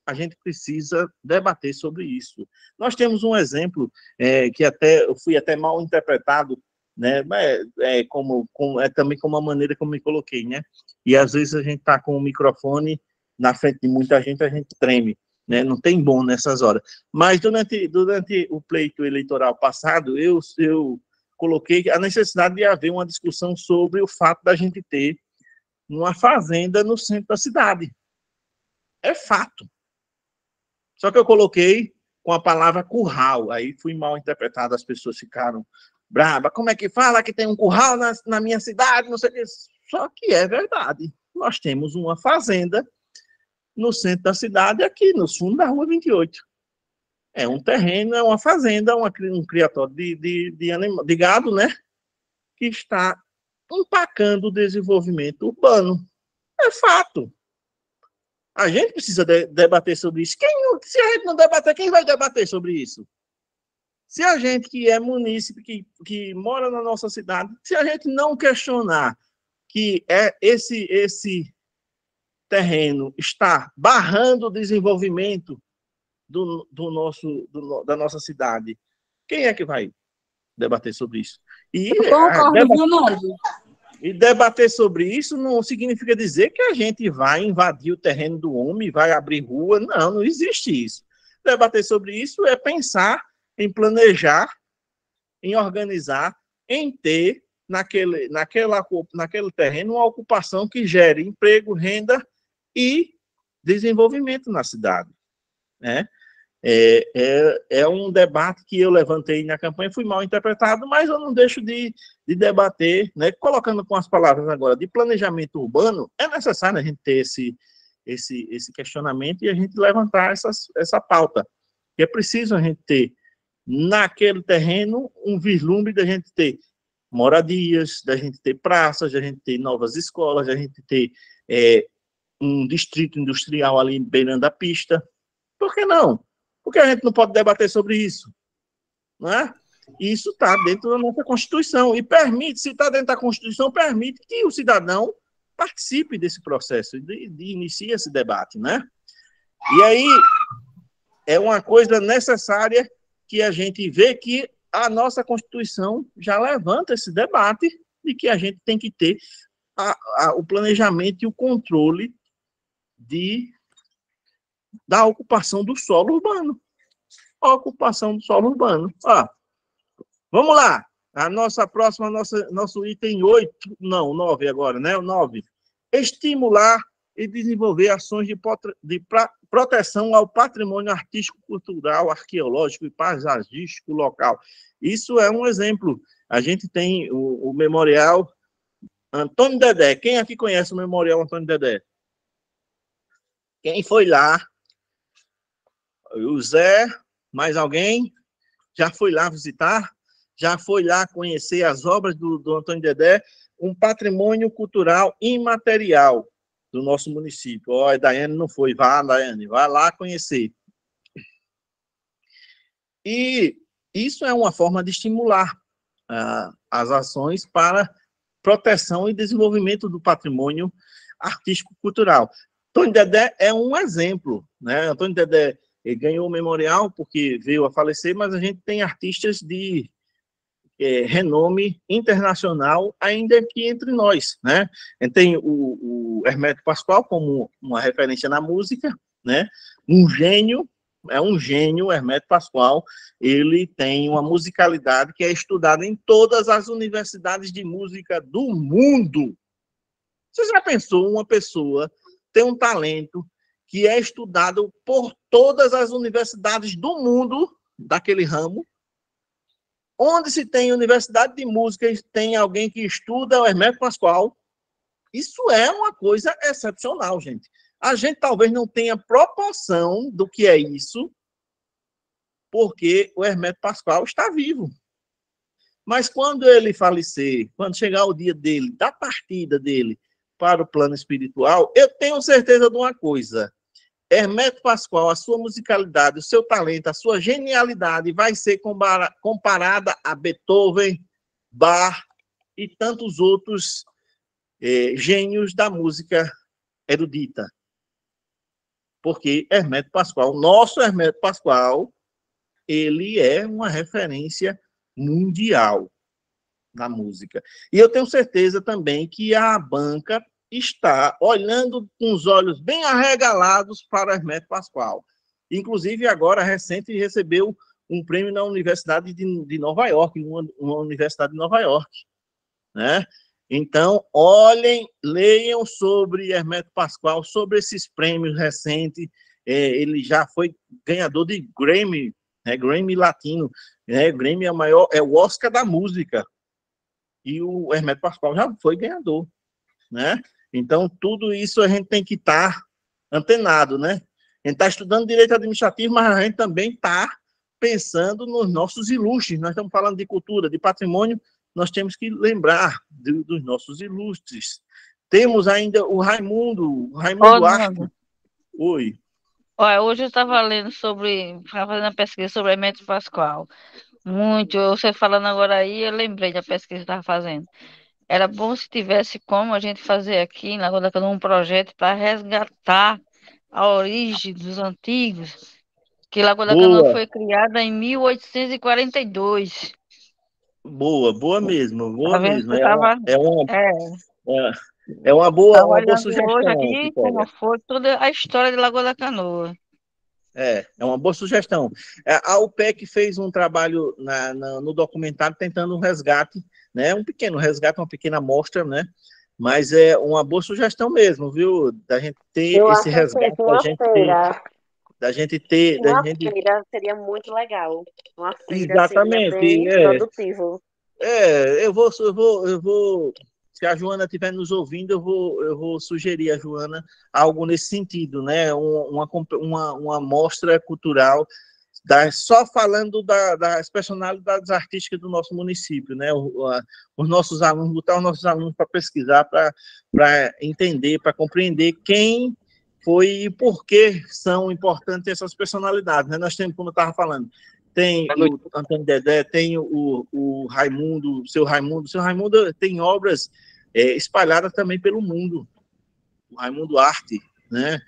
a gente precisa debater sobre isso. Nós temos um exemplo que eu fui até mal interpretado, né? Também como a maneira como me coloquei, né? E às vezes a gente está com o microfone na frente de muita gente, a gente treme, né? Não tem bom nessas horas. Mas durante o pleito eleitoral passado, eu coloquei a necessidade de haver uma discussão sobre o fato da gente ter uma fazenda no centro da cidade. É fato. Só que eu coloquei com a palavra curral, aí fui mal interpretado, as pessoas ficaram braba, como é que fala que tem um curral na minha cidade, não sei o que. Só que é verdade. Nós temos uma fazenda no centro da cidade, aqui no fundo da Rua 28. É um terreno, é uma fazenda, um criatório de gado, né? Que está empacando o desenvolvimento urbano. É fato. A gente precisa debater sobre isso. Se a gente não debater, quem vai debater sobre isso? Se a gente que é munícipe, que mora na nossa cidade, se a gente não questionar que esse terreno está barrando o desenvolvimento da nossa cidade, quem é que vai debater sobre isso? Eu concordo, Ronaldo. E debater sobre isso não significa dizer que a gente vai invadir o terreno do homem, vai abrir rua. Não, não existe isso. Debater sobre isso é pensar em planejar, em organizar, em ter naquele terreno uma ocupação que gere emprego, renda e desenvolvimento na cidade, né? É um debate que eu levantei na campanha, fui mal interpretado, mas eu não deixo de debater, né? Colocando com as palavras agora de planejamento urbano, é necessário a gente ter esse questionamento e a gente levantar essa pauta. É preciso a gente ter naquele terreno um vislumbre da gente ter moradias, da gente ter praças, da gente ter novas escolas, da gente ter um distrito industrial ali beirando a pista. Por que não? Por que a gente não pode debater sobre isso? Não é? Isso está dentro da nossa Constituição e permite, se está dentro da Constituição, permite que o cidadão participe desse processo, de inicie esse debate, né? E aí é uma coisa necessária que a gente vê que a nossa Constituição já levanta esse debate de que a gente tem que ter o planejamento e o controle da ocupação do solo urbano. A ocupação do solo urbano. Vamos lá. A nossa próxima, nosso item 8, não, 9 agora, né? O 9. Estimular e desenvolver ações de proteção ao patrimônio artístico, cultural, arqueológico e paisagístico local. Isso é um exemplo. A gente tem o Memorial Antônio Dedé. Quem aqui conhece o Memorial Antônio Dedé? Quem foi lá? O Zé, mais alguém? Já foi lá visitar? Já foi lá conhecer as obras do Antônio Dedé? Um patrimônio cultural imaterial do nosso município. Ó, a Daiane não foi. Vá, Daiane, vai lá conhecer. E isso é uma forma de estimular as ações para proteção e desenvolvimento do patrimônio artístico-cultural. Antônio Dedé é um exemplo, né? Antônio Dedé ganhou o memorial porque veio a falecer, mas a gente tem artistas de renome internacional ainda aqui entre nós, né? A gente tem o Hermeto Pascoal como uma referência na música, né? Um gênio, Hermeto Pascoal. Ele tem uma musicalidade que é estudada em todas as universidades de música do mundo. Você já pensou uma pessoa ter um talento que é estudado por todas as universidades do mundo daquele ramo? Onde se tem universidade de música, tem alguém que estuda o Hermeto Pascoal. Isso é uma coisa excepcional, gente. A gente talvez não tenha proporção do que é isso, porque o Hermeto Pascoal está vivo. Mas quando ele falecer, quando chegar o dia dele, da partida dele para o plano espiritual, eu tenho certeza de uma coisa. Hermeto Pascoal, a sua musicalidade, o seu talento, a sua genialidade vai ser comparada a Beethoven, Bach e tantos outros gênios da música erudita. Porque Hermeto Pascoal, nosso Hermeto Pascoal, ele é uma referência mundial na música. E eu tenho certeza também que a banca está olhando com os olhos bem arregalados para Hermeto Pascoal. Inclusive, agora, recente, recebeu um prêmio na Universidade de Nova York, uma universidade de Nova York, né? Então, olhem, leiam sobre Hermeto Pascoal, sobre esses prêmios recentes. Ele já foi ganhador de Grammy, Grammy Latino, né? O Grammy é o maior, é o Oscar da música. E o Hermeto Pascoal já foi ganhador, né? Então, tudo isso a gente tem que estar antenado, né? A gente está estudando direito administrativo, mas a gente também está pensando nos nossos ilustres. Nós estamos falando de cultura, de patrimônio, nós temos que lembrar dos nossos ilustres. Temos ainda o Raimundo Ô, Arte. Nando, Oi. olha, hoje eu estava lendo estava fazendo uma pesquisa sobre Hermeto Pascoal. Muito, você falando agora aí, eu lembrei da pesquisa que eu estava fazendo. Era bom se tivesse como a gente fazer aqui em Lagoa da Canoa um projeto para resgatar a origem dos antigos, que Lagoa da Canoa Boa, foi criada em 1842. boa mesmo, Tá boa vendo? mesmo. É, É, tava uma boa olhando hoje sugestão, aqui como Quitéria. foi toda a história de Lagoa da Canoa. É uma boa sugestão. A UPEC fez um trabalho no documentário tentando um resgate, né? Um pequeno resgate, uma pequena amostra, né? Mas é uma boa sugestão mesmo, viu? Da gente ter Eu esse acho assim resgate, que uma feira, da uma gente feira seria muito legal. Uma feira seria exatamente. bem produtivo. Eu vou. Se a Joana estiver nos ouvindo, eu vou sugerir a Joana algo nesse sentido, né? Uma mostra cultural só falando das personalidades artísticas do nosso município, né? Os nossos alunos, botar os nossos alunos para pesquisar, para entender, para compreender quem foi e por que são importantes essas personalidades, né? Nós temos, como eu estava falando, tem o Antônio Dedé, tem o Raimundo, o seu Raimundo. O seu Raimundo tem obras espalhadas também pelo mundo. O Raimundo Arte, né?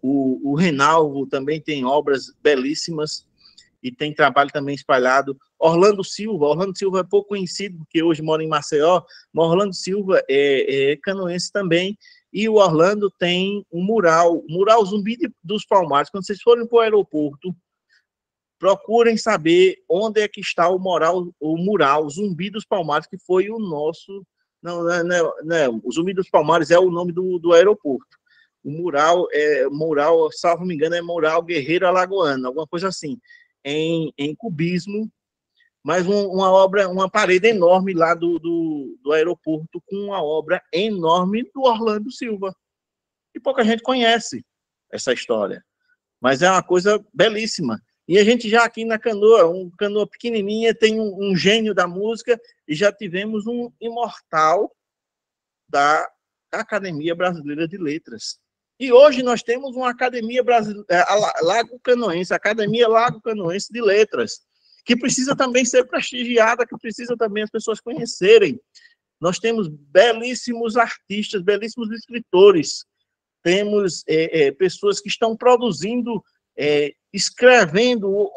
O Reinaldo também tem obras belíssimas e tem trabalho também espalhado. Orlando Silva é pouco conhecido, porque hoje mora em Maceió, mas Orlando Silva é canoense também, e o Orlando tem um mural, Zumbi dos Palmares. Quando vocês forem para o aeroporto, procurem saber onde é que está o mural Zumbi dos Palmares, que foi o nosso... Não, o Zumbi dos Palmares é o nome do aeroporto. O mural, salvo me engano, é mural Guerreiro Alagoano, alguma coisa assim, em cubismo, mas uma parede enorme lá do aeroporto, com uma obra enorme do Orlando Silva. E pouca gente conhece essa história, mas é uma coisa belíssima. E a gente já aqui na Canoa, Canoa pequenininha, tem um gênio da música, e já tivemos um imortal da Academia Brasileira de Letras. E hoje nós temos uma Academia Brasileira, Lago Canoense, Academia Lago Canoense de Letras, que precisa também ser prestigiada, que precisa também as pessoas conhecerem. Nós temos belíssimos artistas, belíssimos escritores, temos pessoas que estão produzindo, escrevendo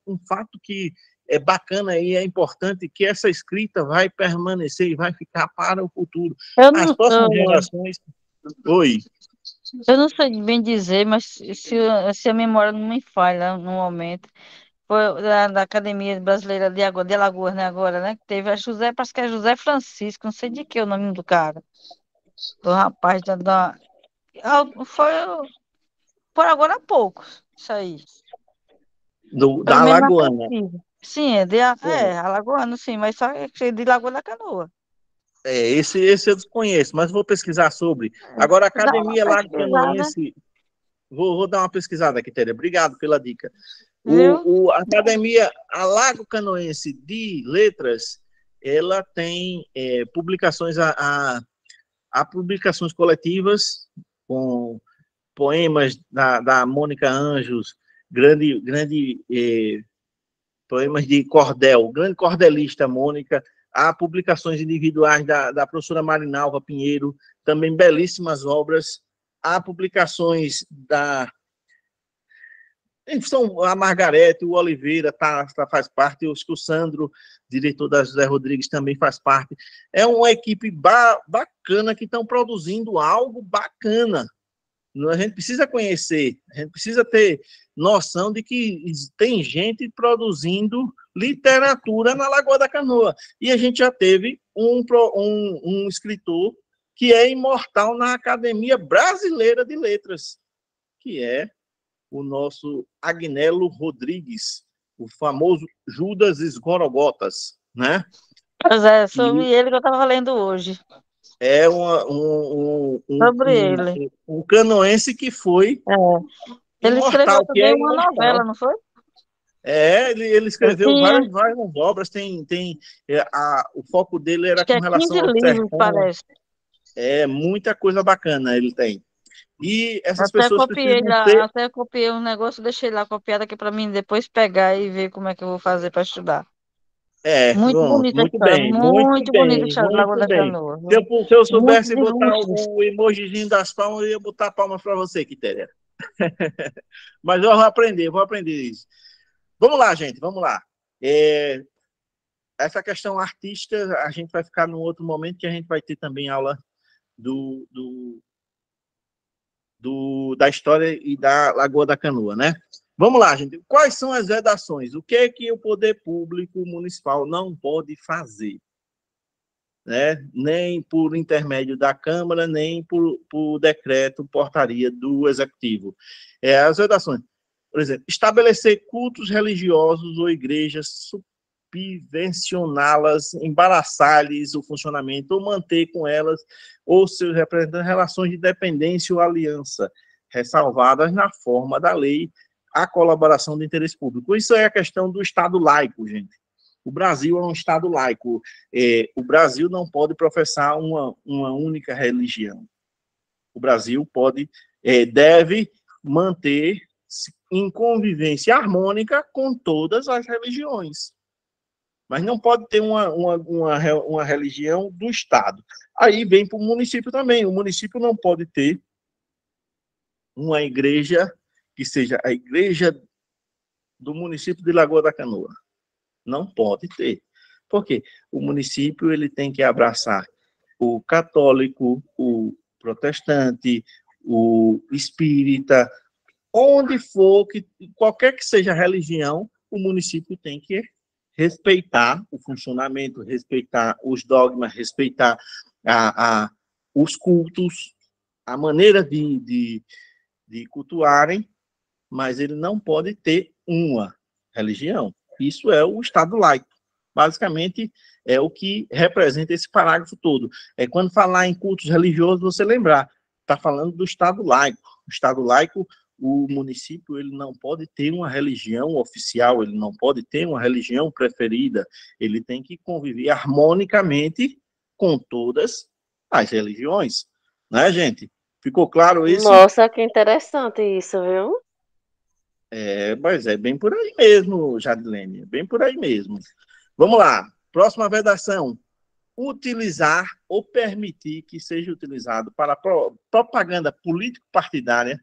um fato que é bacana e é importante, que essa escrita vai permanecer e vai ficar para o futuro. Eu As não, próximas gerações... Oi. eu não sei bem dizer, mas se a memória não me falha no momento, foi da Academia Brasileira de Alagoas, né, agora, né? Que teve a José, parece que é José Francisco, não sei de que é o nome do cara, do rapaz foi por agora há pouco, isso aí. Pelo Da menos na Alagoana. pesquisa. Sim, Alagoano, sim, mas só é de Lagoa da Canoa. Esse eu desconheço, mas vou pesquisar sobre. Agora, a Dá uma Academia Lago pesquisada, Canoense, vou dar uma pesquisada aqui, Téria. Obrigado pela dica. viu? A Academia Lago Canoense de Letras, ela tem publicações, há publicações coletivas com poemas da Mônica Anjos, grande poemas de cordel, grande cordelista Mônica. Há publicações individuais da professora Marinalva Pinheiro, também belíssimas obras. Há publicações são a Margarete, o Oliveira faz parte, acho que o Sandro, diretor da José Rodrigues, também faz parte. É uma equipe bacana que estão produzindo algo bacana. A gente precisa conhecer, a gente precisa ter noção de que tem gente produzindo literatura na Lagoa da Canoa. E a gente já teve um escritor que é imortal na Academia Brasileira de Letras, que é o nosso Agnello Rodrigues, o famoso Judas Esgorogotas, né? Pois é, sobre E ele que eu estava lendo hoje. é Sobre ele. um canoense que foi É. Ele escreveu imortal, que é também uma novela, imortal. não foi? Ele Ele escreveu tinha, várias obras, o foco dele era acho que com é 15 relação ao livros, sertão, parece. muita coisa bacana ele tem. E essas Até pessoas copiei precisam lá, ter, até copiei um negócio, deixei lá copiado aqui para mim depois pegar e ver como é que eu vou fazer para estudar. Muito pronto, bonita a história, muito bonita a história do Lagoa muito da bem. Canoa. Se eu Muitos soubesse botar ilustres. o emojizinho das palmas, eu ia botar palmas para você, Quitéria. Mas eu vou aprender isso. Vamos lá, gente, vamos lá. Essa questão artística, a gente vai ficar num outro momento que a gente vai ter também aula da história e da Lagoa da Canoa, né? Vamos lá, gente. Quais são as vedações? O que é que o poder público municipal não pode fazer? Né? Nem por intermédio da Câmara, nem por decreto, portaria do Executivo. As vedações. Por exemplo, estabelecer cultos religiosos ou igrejas, subvencioná-las, embaraçar-lhes o funcionamento, ou manter com elas ou seus representantes relações de dependência ou aliança, ressalvadas na forma da lei a colaboração do interesse público. Isso é a questão do Estado laico, gente. O Brasil é um Estado laico. O Brasil não pode professar uma única religião. O Brasil deve manter em convivência harmônica com todas as religiões. Mas não pode ter uma religião do Estado. Aí vem para o município também. O município não pode ter uma igreja que seja a igreja do município de Lagoa da Canoa. Não pode ter. Por quê? O município ele tem que abraçar o católico, o protestante, o espírita, onde for, qualquer que seja a religião, o município tem que respeitar o funcionamento, respeitar os dogmas, respeitar os cultos, a maneira de cultuarem, mas ele não pode ter uma religião. Isso é o Estado laico. Basicamente, é o que representa esse parágrafo todo. Quando falar em cultos religiosos, você lembrar, está falando do Estado laico. O Estado laico, o município, ele não pode ter uma religião oficial, ele não pode ter uma religião preferida, ele tem que conviver harmonicamente com todas as religiões. Né, gente? Ficou claro isso? Nossa, que interessante isso, viu? Mas é bem por aí mesmo, Jadilene, bem por aí mesmo. Vamos lá, próxima vedação. Utilizar ou permitir que seja utilizado para propaganda político-partidária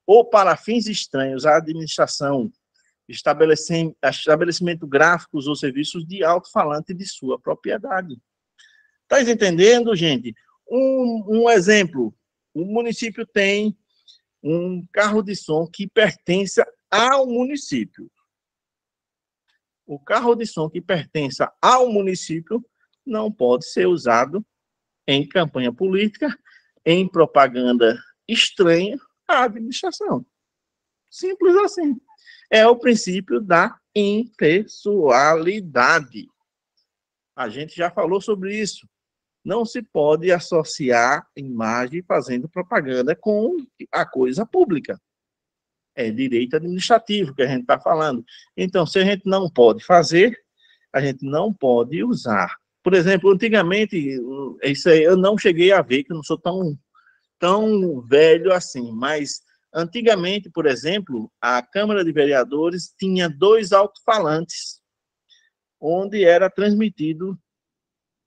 ou para fins estranhos à administração, estabelecimento gráficos ou serviços de alto-falante de sua propriedade. Está entendendo, gente? Um exemplo, o município tem um carro de som que pertence ao município. O carro de som que pertence ao município não pode ser usado em campanha política, em propaganda estranha à administração. Simples assim. É o princípio da impessoalidade. A gente já falou sobre isso. Não se pode associar imagem fazendo propaganda com a coisa pública. É direito administrativo que a gente está falando. Então, se a gente não pode fazer, a gente não pode usar. Por exemplo, antigamente, isso aí eu não cheguei a ver, que eu não sou tão velho assim, mas antigamente, por exemplo, a Câmara de Vereadores tinha 2 alto-falantes, onde era transmitido,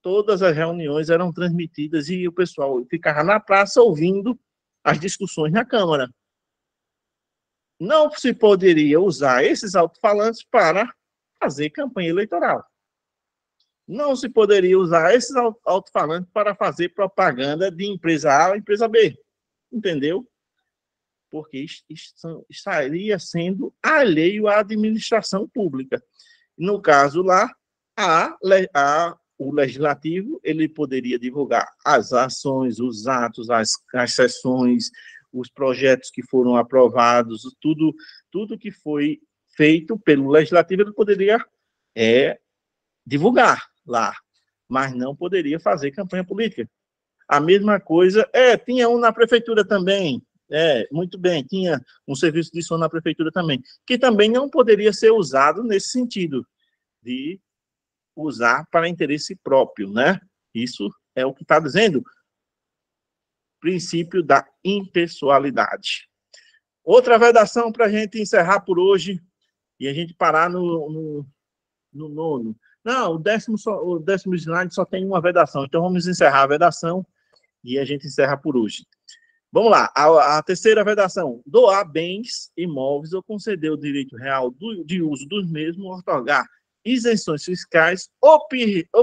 todas as reuniões eram transmitidas e o pessoal ficava na praça ouvindo as discussões na Câmara. Não se poderia usar esses alto-falantes para fazer campanha eleitoral. Não se poderia usar esses alto-falantes para fazer propaganda de empresa A ou empresa B. Entendeu? Porque estaria sendo alheio à administração pública. No caso lá, o legislativo ele poderia divulgar as ações, os atos, as sessões, os projetos que foram aprovados, tudo que foi feito pelo Legislativo, ele poderia divulgar lá, mas não poderia fazer campanha política. A mesma coisa, tinha um na prefeitura também, muito bem, tinha um serviço de som na prefeitura também, que também não poderia ser usado nesse sentido, de usar para interesse próprio, né? Isso é o que está dizendo, princípio da impessoalidade. Outra vedação para a gente encerrar por hoje, e a gente parar no nono. Não, o décimo slide só tem uma vedação, então vamos encerrar a vedação e a gente encerra por hoje. Vamos lá, a terceira vedação: doar bens imóveis ou conceder o direito real de uso dos mesmos, otorgar isenções fiscais ou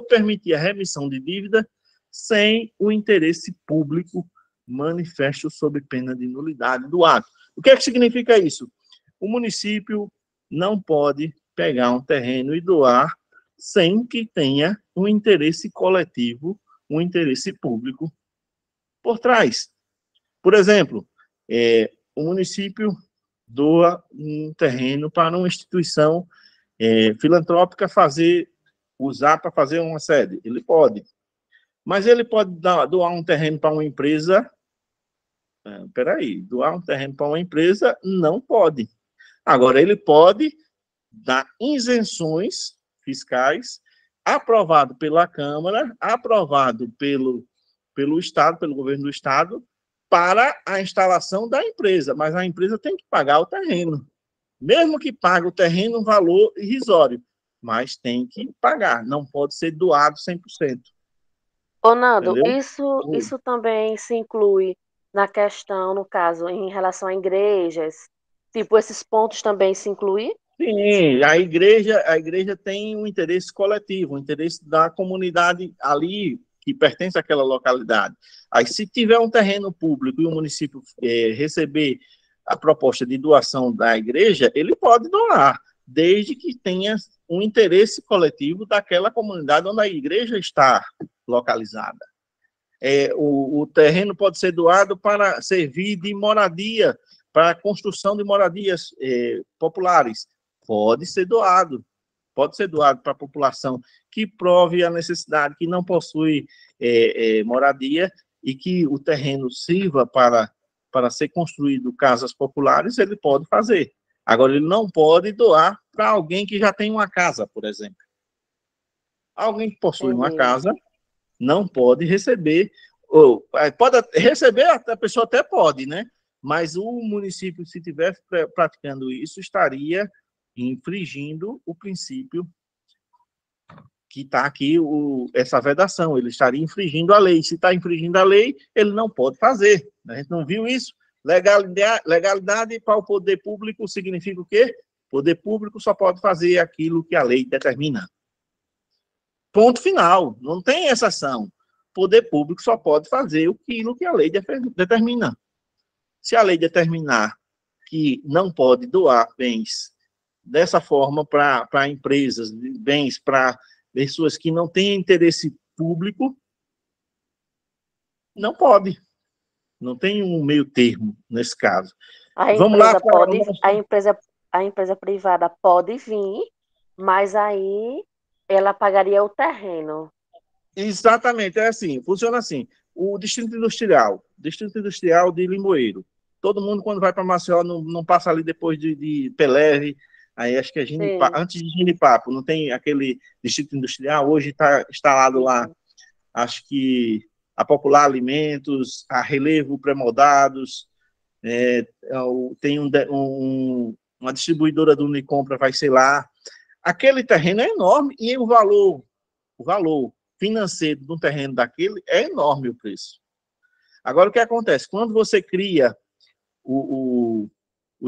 permitir a remissão de dívida sem o interesse público manifesto sob pena de nulidade do ato. O que é que significa isso? O município não pode pegar um terreno e doar sem que tenha um interesse coletivo, um interesse público por trás. Por exemplo, o município doa um terreno para uma instituição filantrópica usar para fazer uma sede. Ele pode. Mas ele pode doar um terreno para uma empresa. Doar um terreno para uma empresa não pode. Agora, ele pode dar isenções fiscais, aprovado pela Câmara, aprovado pelo Estado, pelo governo do Estado, para a instalação da empresa, mas a empresa tem que pagar o terreno. Mesmo que pague o terreno um valor irrisório, mas tem que pagar, não pode ser doado 100%. Ô, Nando, Entendeu? isso também se inclui na questão, no caso, em relação a igrejas? Tipo, esses pontos também se incluem? Sim, a igreja tem um interesse coletivo, um interesse da comunidade ali que pertence àquela localidade. Aí, se tiver um terreno público e o município receber a proposta de doação da igreja, ele pode doar, desde que tenha um interesse coletivo daquela comunidade onde a igreja está localizada. O terreno pode ser doado para servir de moradia, para a construção de moradias populares. Pode ser doado para a população que prove a necessidade, que não possui moradia e que o terreno sirva para ser construído casas populares, ele pode fazer. Agora, ele não pode doar para alguém que já tem uma casa, por exemplo. Alguém que possui uma casa não pode receber, ou pode receber, a pessoa até pode, né? Mas o município, se estiver praticando isso, estaria infringindo o princípio que está aqui, essa vedação, ele estaria infringindo a lei. Se está infringindo a lei, ele não pode fazer. A gente não viu isso? Legalidade para o poder público significa o quê? O poder público só pode fazer aquilo que a lei determina. Ponto final, não tem exceção. O poder público só pode fazer aquilo que a lei determina. Se a lei determinar que não pode doar bens dessa forma para empresas, bens para pessoas que não têm interesse público, não pode. Não tem um meio termo nesse caso. Vamos lá. A empresa privada pode vir, mas aí ela pagaria o terreno. Exatamente, é assim, funciona assim. O Distrito Industrial de Limoeiro, todo mundo quando vai para Maceió não passa ali depois de Pelé, aí acho que é antes de Ginipapo, não tem aquele Distrito Industrial, hoje está instalado lá, acho que a Popular Alimentos, a Relevo Pré-Moldados, tem uma distribuidora do Unicompra, vai ser lá. Aquele terreno é enorme e o valor financeiro de um terreno daquele é enorme o preço. Agora, o que acontece? Quando você cria o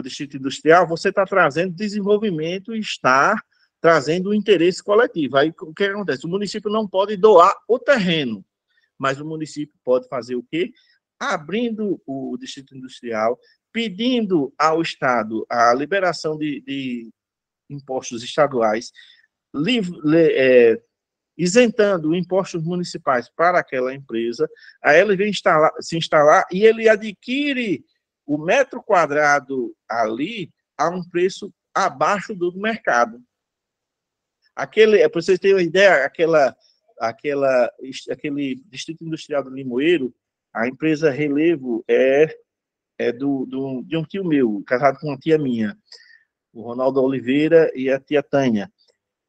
Distrito Industrial, você está trazendo desenvolvimento e está trazendo o interesse coletivo. Aí, o que acontece? O município não pode doar o terreno, mas o município pode fazer o quê? Abrindo o Distrito Industrial, pedindo ao Estado a liberação de impostos estaduais, isentando impostos municipais para aquela empresa, aí ele vem se instalar e ele adquire o metro quadrado ali a um preço abaixo do mercado. Para vocês terem uma ideia, aquele distrito industrial do Limoeiro, a empresa Relevo de um tio meu, casado com uma tia minha, o Ronaldo Oliveira e a tia Tânia.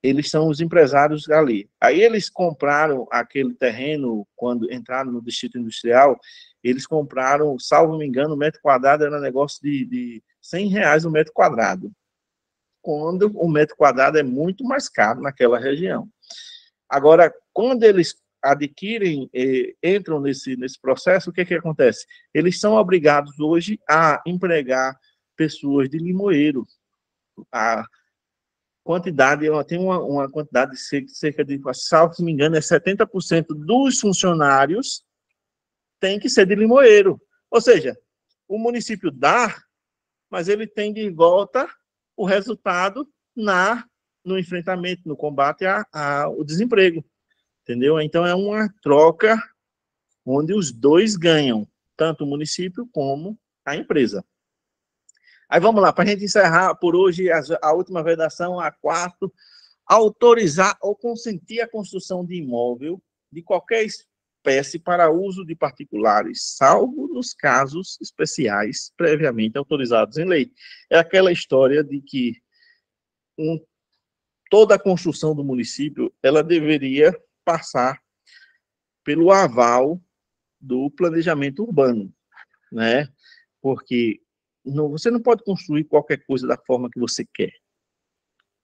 Eles são os empresários ali. Aí eles compraram aquele terreno, quando entraram no distrito industrial, eles compraram, salvo me engano, o metro quadrado era um negócio de R$100 o metro quadrado, quando o metro quadrado é muito mais caro naquela região. Agora, quando eles adquirem, entram nesse processo, o que acontece? Eles são obrigados hoje a empregar pessoas de Limoeiro. A quantidade, tem uma quantidade de cerca de, salvo me engano, 70% dos funcionários tem que ser de Limoeiro. Ou seja, o município dá, mas ele tem de volta o resultado no enfrentamento, no combate ao desemprego. Entendeu? Então, é uma troca onde os dois ganham, tanto o município como a empresa. Aí vamos lá, para a gente encerrar por hoje, a última vedação, a 4, autorizar ou consentir a construção de imóvel de qualquer espécie para uso de particulares, salvo nos casos especiais previamente autorizados em lei. É aquela história de que toda a construção do município, ela deveria passar pelo aval do planejamento urbano, né? Porque você não pode construir qualquer coisa da forma que você quer.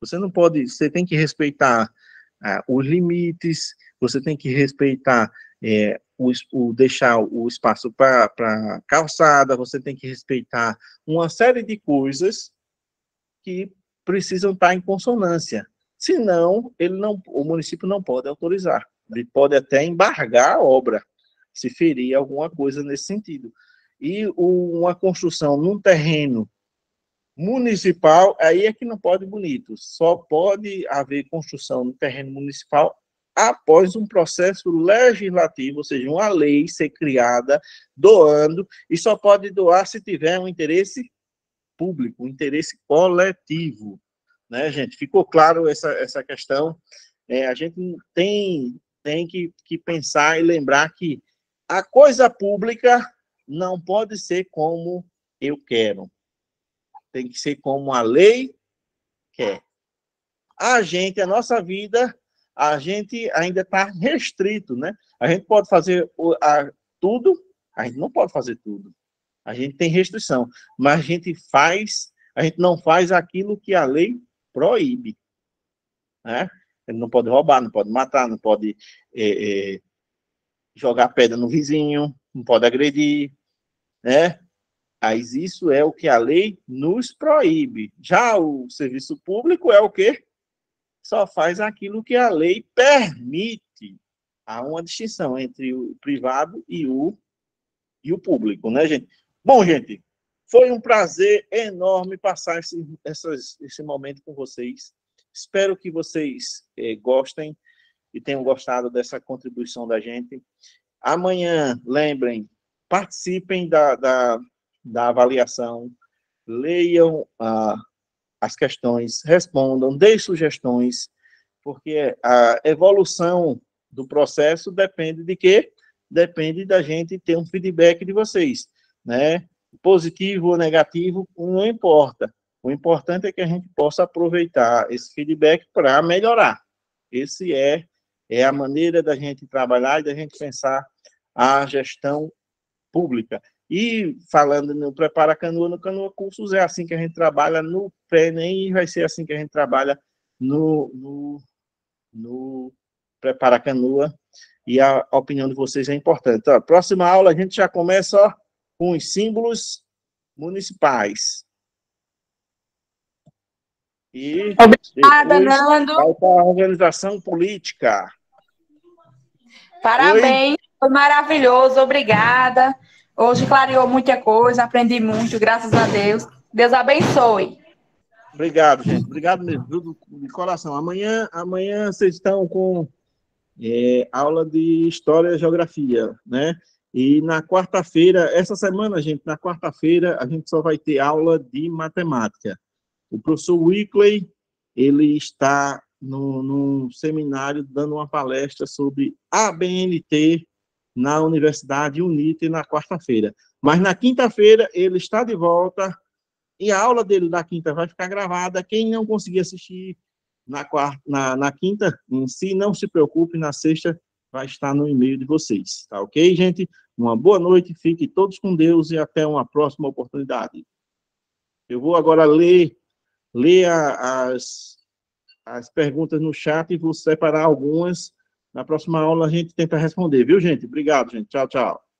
Você tem que respeitar os limites, você tem que respeitar, deixar o espaço para calçada, você tem que respeitar uma série de coisas que precisam estar em consonância. Senão, o município não pode autorizar. Ele pode até embargar a obra, se ferir alguma coisa nesse sentido. E uma construção num terreno municipal, aí é que não pode bonito. Só pode haver construção no terreno municipal após um processo legislativo, ou seja, uma lei ser criada, doando, e só pode doar se tiver um interesse público, um interesse coletivo. Né, gente? Ficou claro essa questão? A gente tem que pensar e lembrar que a coisa pública não pode ser como eu quero. Tem que ser como a lei quer. A nossa vida, a gente ainda está restrito, né? A gente pode fazer tudo, a gente não pode fazer tudo. A gente tem restrição, mas a gente não faz aquilo que a lei proíbe, né? Ele não pode roubar, não pode matar, não pode jogar pedra no vizinho, não pode agredir, né? Mas isso é o que a lei nos proíbe. Já o serviço público é o quê? Só faz aquilo que a lei permite. Há uma distinção entre o privado e o público, né, gente? Bom, gente, foi um prazer enorme passar esse momento com vocês. Espero que vocês gostem e tenham gostado dessa contribuição da gente. Amanhã, lembrem, participem da avaliação, leiam as questões, respondam, deem sugestões, porque a evolução do processo depende de quê? Depende da gente ter um feedback de vocês, né? Positivo ou negativo, não importa. O importante é que a gente possa aproveitar esse feedback para melhorar. Esse é a maneira da gente trabalhar e da gente pensar a gestão pública. E falando no Prepara Canoa, no Canoa Cursos, é assim que a gente trabalha no pré-ENEM e vai ser assim que a gente trabalha no Prepara Canoa, e a opinião de vocês é importante. Então, próxima aula a gente já começa com os símbolos municipais. E obrigada, Nando. Vai para a organização política. Parabéns, foi maravilhoso, obrigada. Hoje clareou muita coisa, aprendi muito, graças a Deus. Deus abençoe. Obrigado, gente. Obrigado mesmo, de coração. Amanhã vocês estão com aula de História e Geografia, né? E na quarta-feira, essa semana, gente, na quarta-feira, a gente só vai ter aula de matemática. O professor Wickley, ele está num seminário dando uma palestra sobre ABNT na Universidade UNIT na quarta-feira. Mas na quinta-feira ele está de volta e a aula dele da quinta vai ficar gravada. Quem não conseguir assistir na quinta em si, não se preocupe, na sexta vai estar no e-mail de vocês. Tá ok, gente? Uma boa noite, fiquem todos com Deus e até uma próxima oportunidade. Eu vou agora ler as perguntas no chat e vou separar algumas. Na próxima aula a gente tenta responder, viu, gente? Obrigado, gente. Tchau, tchau.